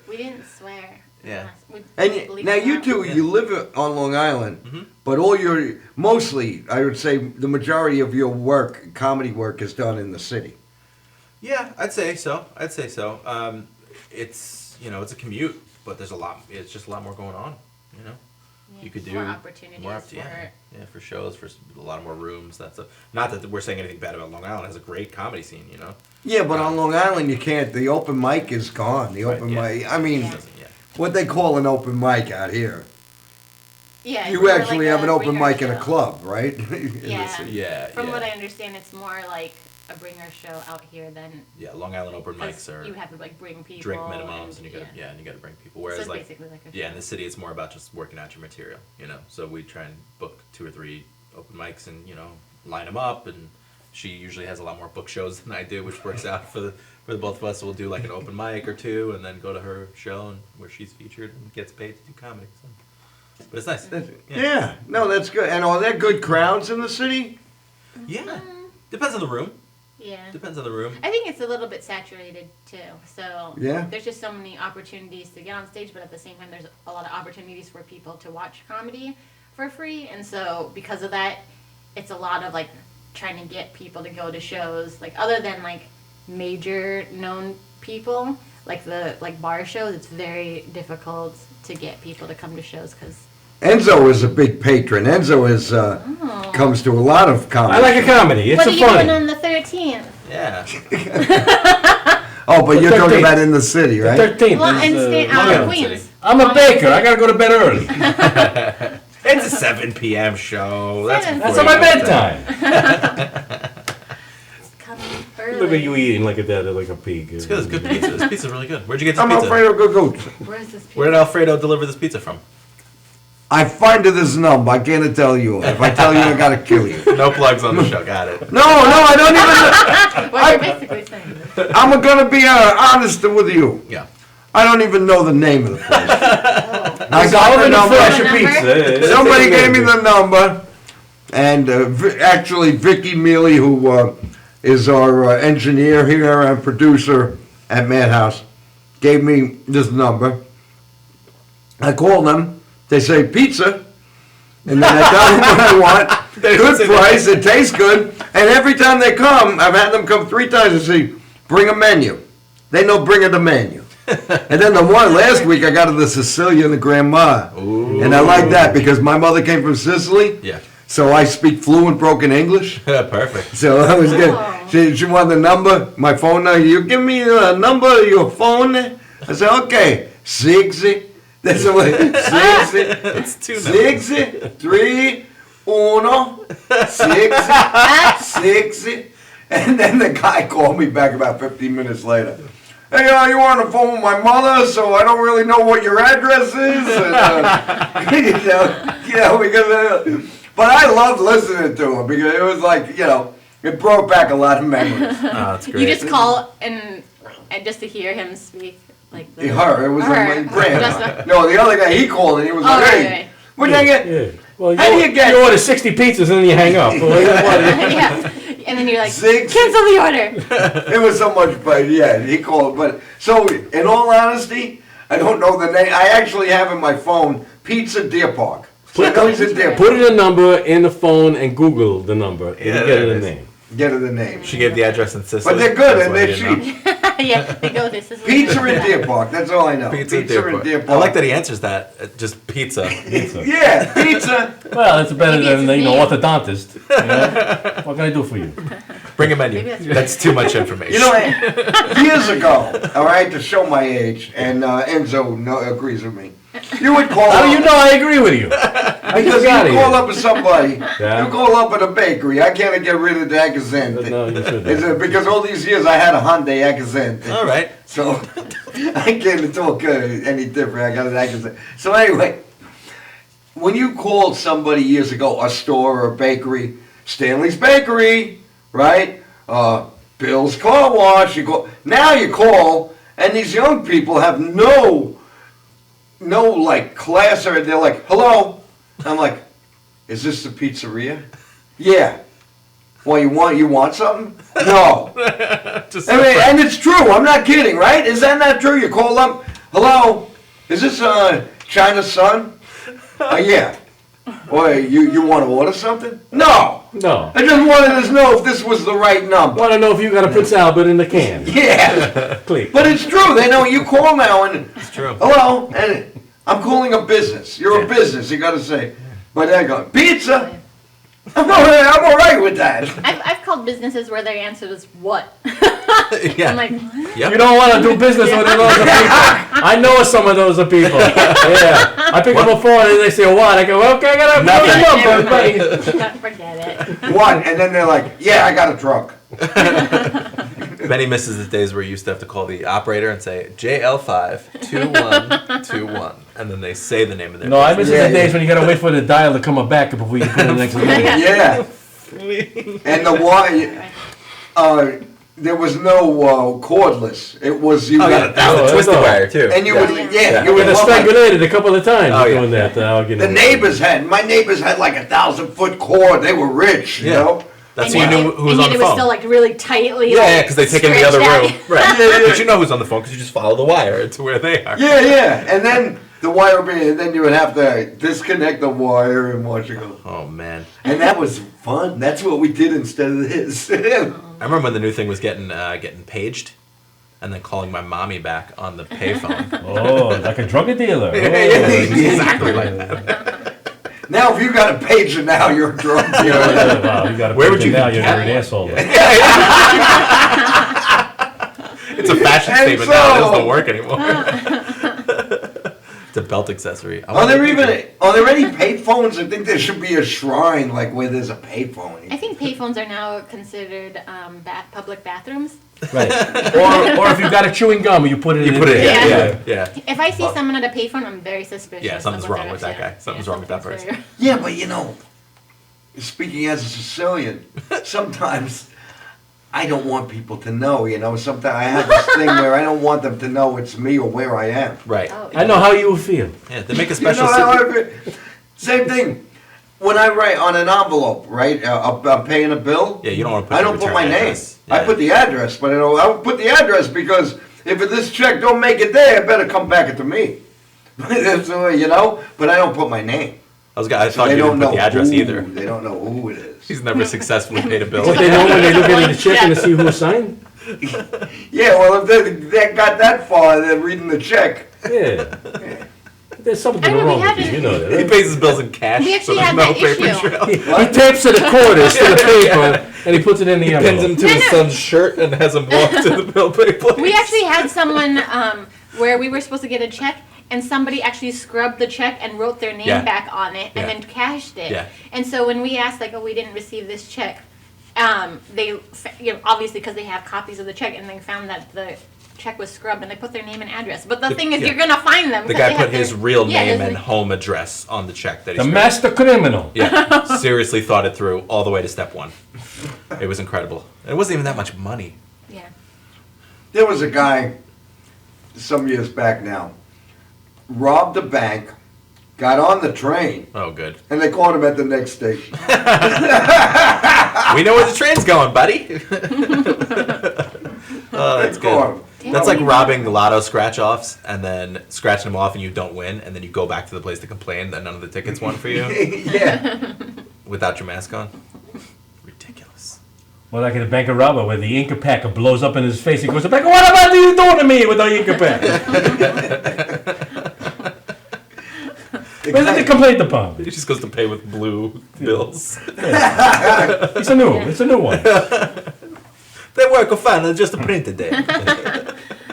We didn't swear. Yeah. And now you two, you live on Long Island, but mostly, I would say, the majority of your work, comedy work, is done in the city. Yeah, I'd say so. It's it's a commute, but there's it's just a lot more going on. Yeah, You could do more opportunities for shows, for a lot of more rooms. Not that we're saying anything bad about Long Island. It has a great comedy scene, Yeah, but on Long Island, you can't. The open mic is gone. The open mic. I mean, what they call an open mic out here. Yeah. You more actually like have an open bringer mic in a show. club, right? Yeah. From yeah. what I understand, it's more like a bringer show out here than. Yeah, Long Island open mics are. You have to bring people. Drink minimums, and you got to bring people. Whereas so it's basically like a show. in the city, it's more about just working out your material. So we try and book 2 or 3 open mics and line them up. And she usually has a lot more book shows than I do, which works out for the both of us. So we'll do like an open mic or 2, and then go to her show and where she's featured and gets paid to do comedy. So. But it's nice. Yeah. No, that's good. And are there good crowds in the city? Yeah. Depends on the room. Yeah. Depends on the room. I think it's a little bit saturated too. So Yeah. there's just so many opportunities to get on stage, but at the same time, there's a lot of opportunities for people to watch comedy for free. And so because of that, it's a lot of like trying to get people to go to shows, like other than like major known people, like the bar shows. It's very difficult to get people to come to shows because. Enzo is a big patron. Enzo comes to a lot of comedy. I like a comedy. It's what are a you funny. doing on the 13th? Yeah. Oh, but The you're talking 13th. about in the city, right? 13th. Well, is, and stay Long out Island of Queens. City. I'm a baker. I gotta go to bed early. It's a 7 p.m. show. That's That's That's before on my you go to bed. bedtime. Coming early. Look at you eating like a pig. It's good. It's good pizza. This pizza's really good. Where'd you get this I'm pizza? Alfredo Gagoots. Where's this? Where did Alfredo deliver this pizza from? I find it this number. I can't tell you. If I tell you, I gotta kill you. No plugs on the show. Got it. No, I don't even. What you're basically saying. I'm gonna be honest with you. Yeah. I don't even know the name of the place. I got Solomon the and number. Fresh Number? Pizza. It's Somebody the gave me same the number, and actually Vicky Mealy, who is our engineer here and producer at Madhouse, gave me this number. I called them. They say pizza, and then I tell them what I want. Good price, it tastes good, and every time they come, I've had them come 3 times and say, bring a menu. They know bring the menu. And then the one last week, I got the Sicilian grandma, and I like that because my mother came from Sicily. Yeah. So I speak fluent broken English. Perfect. So I was good. She wanted the number, my phone number. You give me the number of your phone. I said, okay, 60. That's the way. 60. It's 2 numbers. 60, 3, 1, 60. And then the guy called me back about 15 minutes later. Hey, you were on the phone with my mother, so I don't really know what your address is. And, because, but I loved listening to him because it was like, It brought back a lot of memories. Oh, that's great. You just call and just to hear him speak like the Her, it was her. like my grandma. Just No, the other guy, he called and he was Oh, like, right, hey, right. what'd I get? Yeah. Well, How do you get- you order 60 pizzas and then you hang up. Well, yeah. And then you're like, Six. cancel the order. It was so much, but yeah, he called. But so, in all honesty, I don't know the name. I actually have in my phone Pizza Deer Park. So I know he's in Deer Park. Put in a number in the phone and Google the number. And Yeah, you get there it it a is. name. Get her the name. She gave the address in Sicily. But they're good That's and why I they're didn't know. cheap. Yeah, they go, this is Pizza in Deer Park. That's all I know. Pizza in Deer Park. Park. I like that he answers that. Just pizza. Yeah, pizza. Well, it's better Maybe it's than, his name. orthodontist. You know? What can I do for you? Bring a menu. Maybe that's right. That's too much information. You know, years ago, all right, to show my age, and Enzo agrees with me. You would call. How do up- you know I agree with you? I Because just got you here. call up with somebody, Yeah. you call up at a bakery. I can't get rid of the accent. No, you shouldn't. Is it because all these years I had a Hyundai accent? All right. So I can't talk any different. I got an accent. So anyway, when you called somebody years ago, a store or a bakery, Stanley's Bakery, right? Bill's Car Wash. You call now. You call, and these young people have no like class, or they're like, hello. I'm like, is this the pizzeria? Yeah. Well, you want something? No. Just I mean, and it's true. I'm not kidding, right? Is that not true? You call up, hello, is this China's Son? Yeah. Boy, you want to order something? No. No. I just wanted to know if this was the right number. Want to know if you got to put Albert in the can. Yeah. Click. But it's true. They know you call now and It's true. hello, and I'm calling a business. You're a Yeah. business. You got to say. But they go pizza. I'm all right with that. I've called businesses where their answer was what? Yeah. I'm like, what? Yep. You don't want to do business with those people. I know some of those people. Yeah. I pick up a phone and they say, what? I go, okay, I got to Never number, buddy. mind. Forget it. What? And then they're like, yeah, I got a truck. Benny misses the days where you used to have to call the operator and say JL5 2121, and then they say the name of their. No, I miss Yeah, the days yeah. when you got to wait for the dial to come back before you put in the next number. Yeah. And the one, there was no cordless. It was you Oh yeah, got that was Oh, a twisted that's all. wire too. and you yeah. would Yeah. you We would got love like, strangulated a couple of times Oh, yeah. doing that. the neighbors had my neighbors had like 1,000-foot cord. They were rich, you Yeah. know. That's And how you yet- knew who was and on yet the it was phone. still like really tightly. Yeah, because they take in the other stretched room. out. Right. But you know who's on the phone because you just follow the wire to where they are. Yeah. And then the wire would be, and then you would have to disconnect the wire and watch it go. Oh man. And that was fun. That's what we did instead of this. I remember when the new thing was getting paged, and then calling my mommy back on the payphone. Oh, like a drug dealer. Oh, Exactly like that. Now, if you got a pager now, you're drunk. You know? Wow, you got Where would you now? get You're an asshole. It's a fashion And statement now. It so- doesn't work anymore. It's a belt accessory. I Are want there to- any payphones? I think there should be a shrine, like where there's a payphone. I think payphones are now considered public bathrooms. Right. Or if you got a chewing gum, you put it You in put it in. there. Yeah. Yeah. If I see someone at a payphone, I'm very suspicious. Yeah, of something's what wrong they're with that up to. guy. Something's wrong with that something's person. very- Yeah, but you know, speaking as a Sicilian, sometimes I don't want people to know. You know, sometimes I have this thing where I don't want them to know it's me or where I am. Right. Oh, I know how you feel. Yeah, they make a You special. know, same thing. When I write on an envelope, right, I'm paying a bill. Yeah, you don't want to put. I the don't put return my name. address. I Yeah. put the address, but I'll put the address because if this check don't make it there, it better come back to me. That's the way, you know. But I don't put my name. I So thought they you don't didn't put know the address who, either. They don't know who it is. He's never successfully paid a bill. But they know when they look at the check and to see who signed. Yeah, well, if they got that far, they're reading the check. Yeah. There's something I mean, we wrong with haven't- you, you know He that. pays his bills in cash, We so actually there's had no that paper issue. trail. He tapes it the quarters to the paper and he puts it in the He pins him envelope. to his son's shirt and has him walk to the bill pay place. We actually had someone where we were supposed to get a check, and somebody actually scrubbed the check and wrote their name Yeah. back on it, and Yeah. then cashed it. Yeah. And so when we asked, like, oh, we didn't receive this check, they, obviously because they have copies of the check, and they found that the check was scrubbed and they put their name and address. But the thing is, you're gonna find them. The 'cause guy they have put his their- real yeah, name his- and home address on the check that he The scribbled. master criminal. Yeah, seriously thought it through all the way to step one. It was incredible. It wasn't even that much money. Yeah. There was a guy, some years back now, robbed a bank, got on the train, Oh, good. and they caught him at the next station. We know where the train's going, buddy. Oh, that's They caught good. him. That's like robbing lotto scratch-offs and then scratching them off and you don't win, and then you go back to the place to complain that none of the tickets won for you Yeah. without your mask on. Ridiculous. Well, like in the bank of robber where the Inca Packer blows up in his face. He goes, "What about you doing to me with the Inca Packer?" Where's the complaint department? He just goes to pay with blue bills. It's a new one. They work fine, it's just a printed day.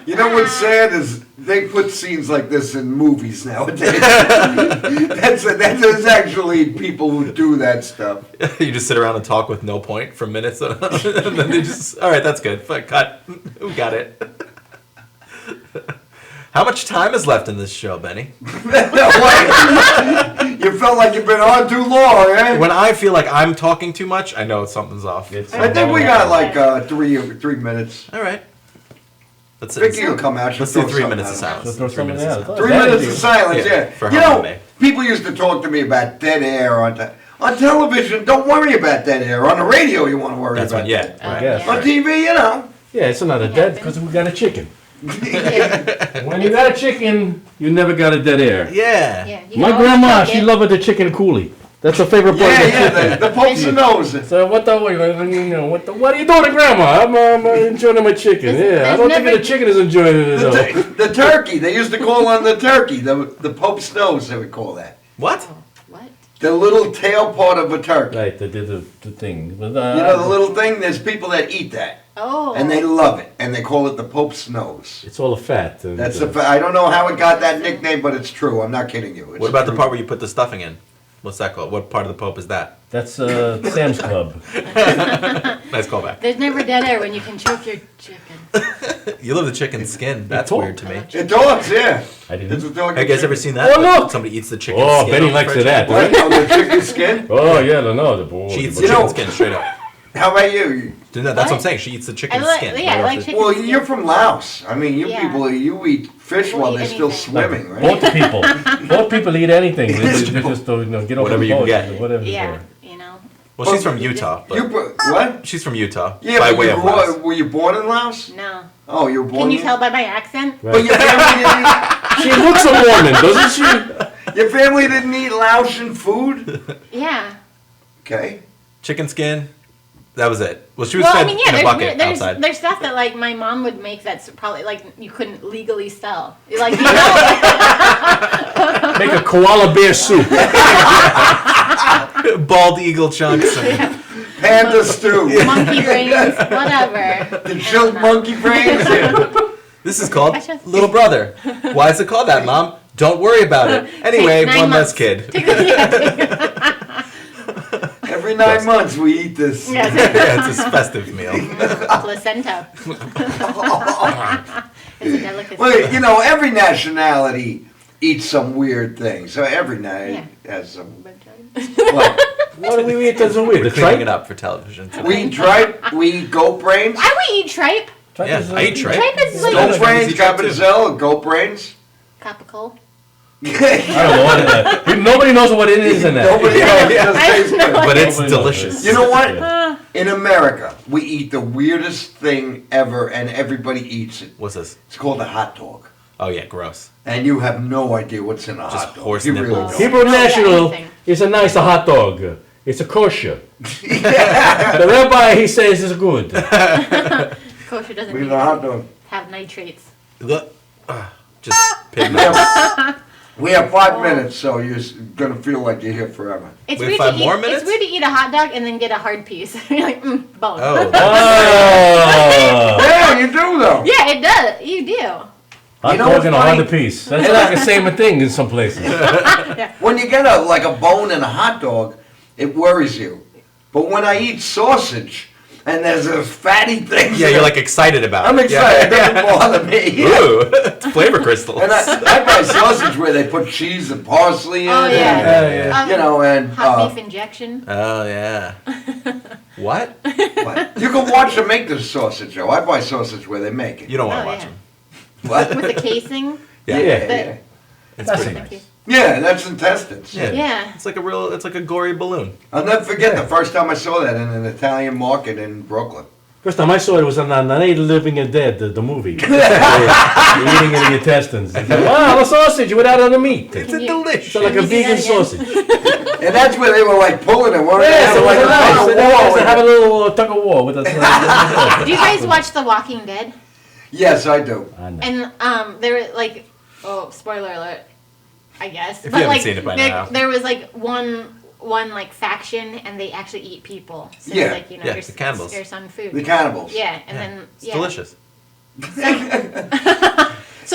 You know what's sad is they put scenes like this in movies nowadays. There's actually people who do that stuff. You just sit around and talk with no point for minutes, and then they just, all right, that's good. Cut. Who got it? How much time is left in this show, Benny? You felt like you've been on too long, eh? When I feel like I'm talking too much, I know something's off. I think we got like 3 minutes. All right. Let's Vicky will come out. She'll Let's do throw 3 something minutes of out. silence. Throw 3 something minutes of out. silence. 3 minutes of silence, Yeah, yeah. for You Halloween know, Day. people used to talk to me about dead air on television. Don't worry about dead air. On the radio, you want to worry That's about when, yeah. that. Right. Yeah. On TV, you know. Yeah, it's not a dead because we got a chicken. When you got a chicken, you never got a dead air. Yeah. Yeah. You My can always grandma, cook she it. loved the chicken coolie. That's her favorite part of the Yeah, chicken. the pokes and nose. So what are you doing, Grandma? I'm enjoying my chicken. There's- Yeah, I don't there's think the chicken is enjoying it though. The turkey. They used to call on the turkey. The Pope's nose, they would call that. What? What? The little tail part of a turkey. Right, they did the thing. But, You know the little thing? There's people that eat that. Oh. And they love it. And they call it the Pope's nose. It's all a fat. And, That's I don't know how it got that nickname, but it's true. I'm not kidding you. It's What about the true. part where you put the stuffing in? What's that called? What part of the Pope is that? That's Sam's Club. Nice callback. There's never dead air when you can choke your chicken. You love the chicken skin. That's talk. weird to me. It dogs, yeah. I It's didn't. a dog. Have you guys ever seen that? Oh, look! Somebody eats the chicken Oh, skin. Benny off likes the it that. What? Oh, the chicken skin? Oh yeah, no, the boy. She eats the You chicken know- skin straight up. How about you? That's what I'm What? saying. She eats the chicken I like, skin. yeah, I like chicken. Well, skin. you're from Laos. I mean, you Yeah. people, you eat fish We'll while eat they're still anything. swimming, right? Both people eat anything. They just don't, get over Whatever the you can boat, get. Whatever. Yeah, you know. Well, she's from Utah. But What? she's from Utah. Yeah, by but way you of Laos. were you born in Laos? No. Oh, you were born Can you here? tell by my accent? But your family didn't She looks a Mormon, doesn't she? eat, your family didn't eat Laotian food? Yeah. Okay. Chicken skin. That was it. Well, she was Well, fed I mean, yeah, in a bucket outside. there's stuff that like my mom would make that's probably like you couldn't legally sell. Like you know, Make a koala bear soup. Bald eagle chunks. And Panda stew. monkey brains, whatever. The chilled monkey brains. This is called I just- Little Brother. Why is it called that, Mom? Don't worry about it. Anyway, Takes 9 one less months. kid. Every 9 months we eat this. Yes. Yeah, it's a festive meal. Placenta. It's a delicacy. Well, you know, every nationality eats some weird thing. So every night has some. What? What do we eat that's so weird? We're The cleaning tripe? it up for television today. We eat tripe. We eat goat brains. I would eat tripe. Tripe Yeah, is, I eat tripe. Tripe is like Goat brains, Easy tripe too. capizel, goat brains. capicle. I don't know what it is. Nobody knows what it is in that. Nobody knows. It Yeah. just tastes good. But it's Nobody knows. delicious. You know what? Yeah. In America, we eat the weirdest thing ever, and everybody eats it. What's this? It's called a hot dog. Oh, yeah, gross. And you have no idea what's in a Just hot dog. horse You really nipples. don't. Hebrew National anything. is a nice hot dog. It's a kosher. The rabbi, he says, is good. Kosher doesn't We need eat a hot to dog. have nitrates. Just pig We nose. have, we have 5 minutes, so you're gonna feel like you're here forever. It's We have weird 5 to eat. more minutes? It's weird to eat a hot dog and then get a hard piece. You're like, bone. Oh. Oh. Yeah, you do though. Yeah, it does. You do. Hot You know dog what's and a funny? hard piece. That's like the same thing in some places. When you get a bone in a hot dog, it worries you. But when I eat sausage, and there's those fatty things. Yeah, you're like excited about it. I'm excited. It doesn't bother me. Yeah. Ooh, it's flavor crystals. And I buy sausage where they put cheese and parsley in. Oh, yeah. And, you know, and Hot beef injection. Oh, yeah. What? what? You can watch them make this sausage, Joe. I buy sausage where they make it. You don't want to Oh, watch yeah. them. What? With the casing. Yeah. Yeah. It's That's pretty nice. nice. Yeah, that's intestines. Yeah. Yeah. It's like a gory balloon. I'll never forget the first time I saw that in an Italian market in Brooklyn. First time I saw it was on Night of the Living and Dead, the movie. They're eating in the intestines. Wow, a sausage without the meat. It's Can you- delicious. So like a Can you do vegan that again? sausage. And that's where they were like pulling it, weren't Yeah, they? so Like it was nice. a So they wall have to in have a it. little tug of war with us. Do you guys watch The Walking Dead? Yes, I do. And there were like, oh, spoiler alert, I guess. If you haven't like, seen it by there, now. there was like one like faction, and they actually eat people. So Yeah. like, you know, Yeah, your, the cannibals. your son food. The cannibals. Yeah, and then It's yeah. delicious. So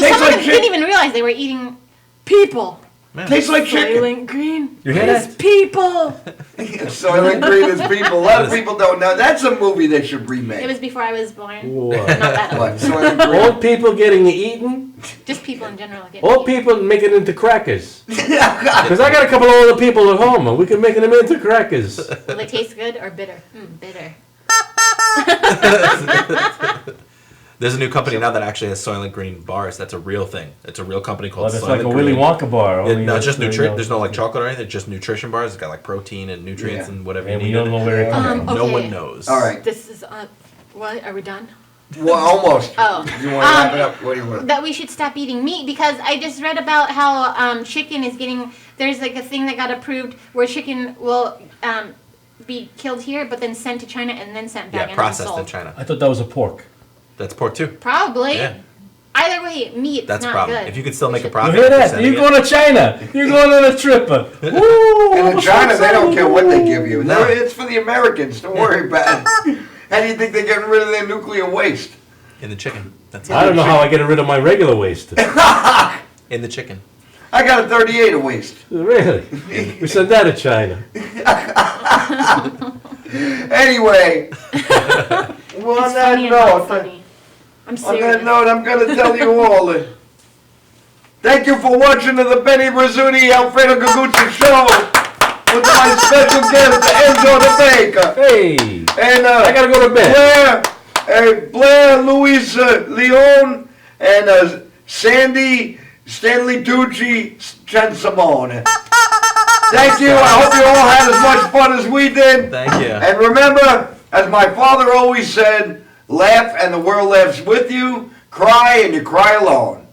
Tastes some of like them shit. didn't even realize they were eating people. Man. Tastes like chicken. Soylent Green You hear is that? people. Soylent Green is people. A lot of people don't know. That's a movie they should remake. It was before I was born. What? Not that What? old. Soylent Green? Old people getting eaten. Just people in general. Get Old people make it into crackers. Because I got a couple of older people at home, and we can make them into crackers. Will they taste good or bitter? Bitter. There's a new company now that actually has Soylent Green bars. That's a real thing. It's a real company Well, called that's Soylent like a Green. Willy Wonka bar. Yeah, only no, it's it's, just you nutrient. know, There's no like chocolate or anything. It's just nutrition bars. It's got like protein and nutrients Yeah. and whatever And you we need. don't know where it comes from. Okay. No one knows. All right. This is what? Are we done? Well, almost. Oh. You want to wrap it up? What do you want? That we should stop eating meat because I just read about how chicken is getting. There's like a thing that got approved where chicken will be killed here, but then sent to China and then sent back Yeah, and processed sold. in China. I thought that was a pork. That's pork too. Probably. Yeah. Either way, meat's That's a not problem. good. If you could still We make a should- You profit, hear after that? sending You're it- going to China. You're going on a trip. Woo! And in China, they don't care what they give you. No. It's for the Americans. Don't worry about it. How do you think they're getting rid of their nuclear waste? in the chicken. That's I don't know how I get rid of my regular waste. in the chicken. I got a 38 of waste. Really? We sent that to China. Anyway, well, on It's that funny and not note, funny. I'm on serious. that note, I'm going to tell you all that. Thank you for watching the Benny Rizzuti Alfredo Gaguzzi show with my special guest, Enzo the Baker. Hey! And I gotta go to bed. Blair Luis Leon, and Stanley Tucci Chansamone. Thank you. I hope you all had as much fun as we did. Thank you. And remember, as my father always said, laugh and the world laughs with you, cry and you cry alone.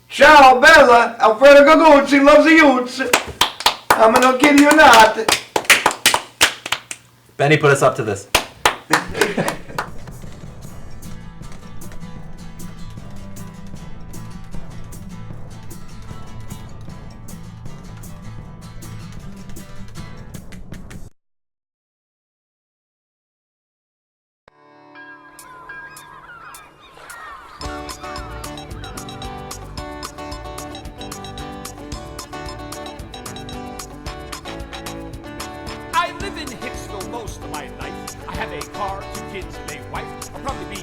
Ciao, Bella. Alfredo Gaguzzi loves the youths. I'm gonna kid you not. Benny put us up to this. I live in Hicksville most of my life. I have a car, 2 kids, and a wife. I'll probably be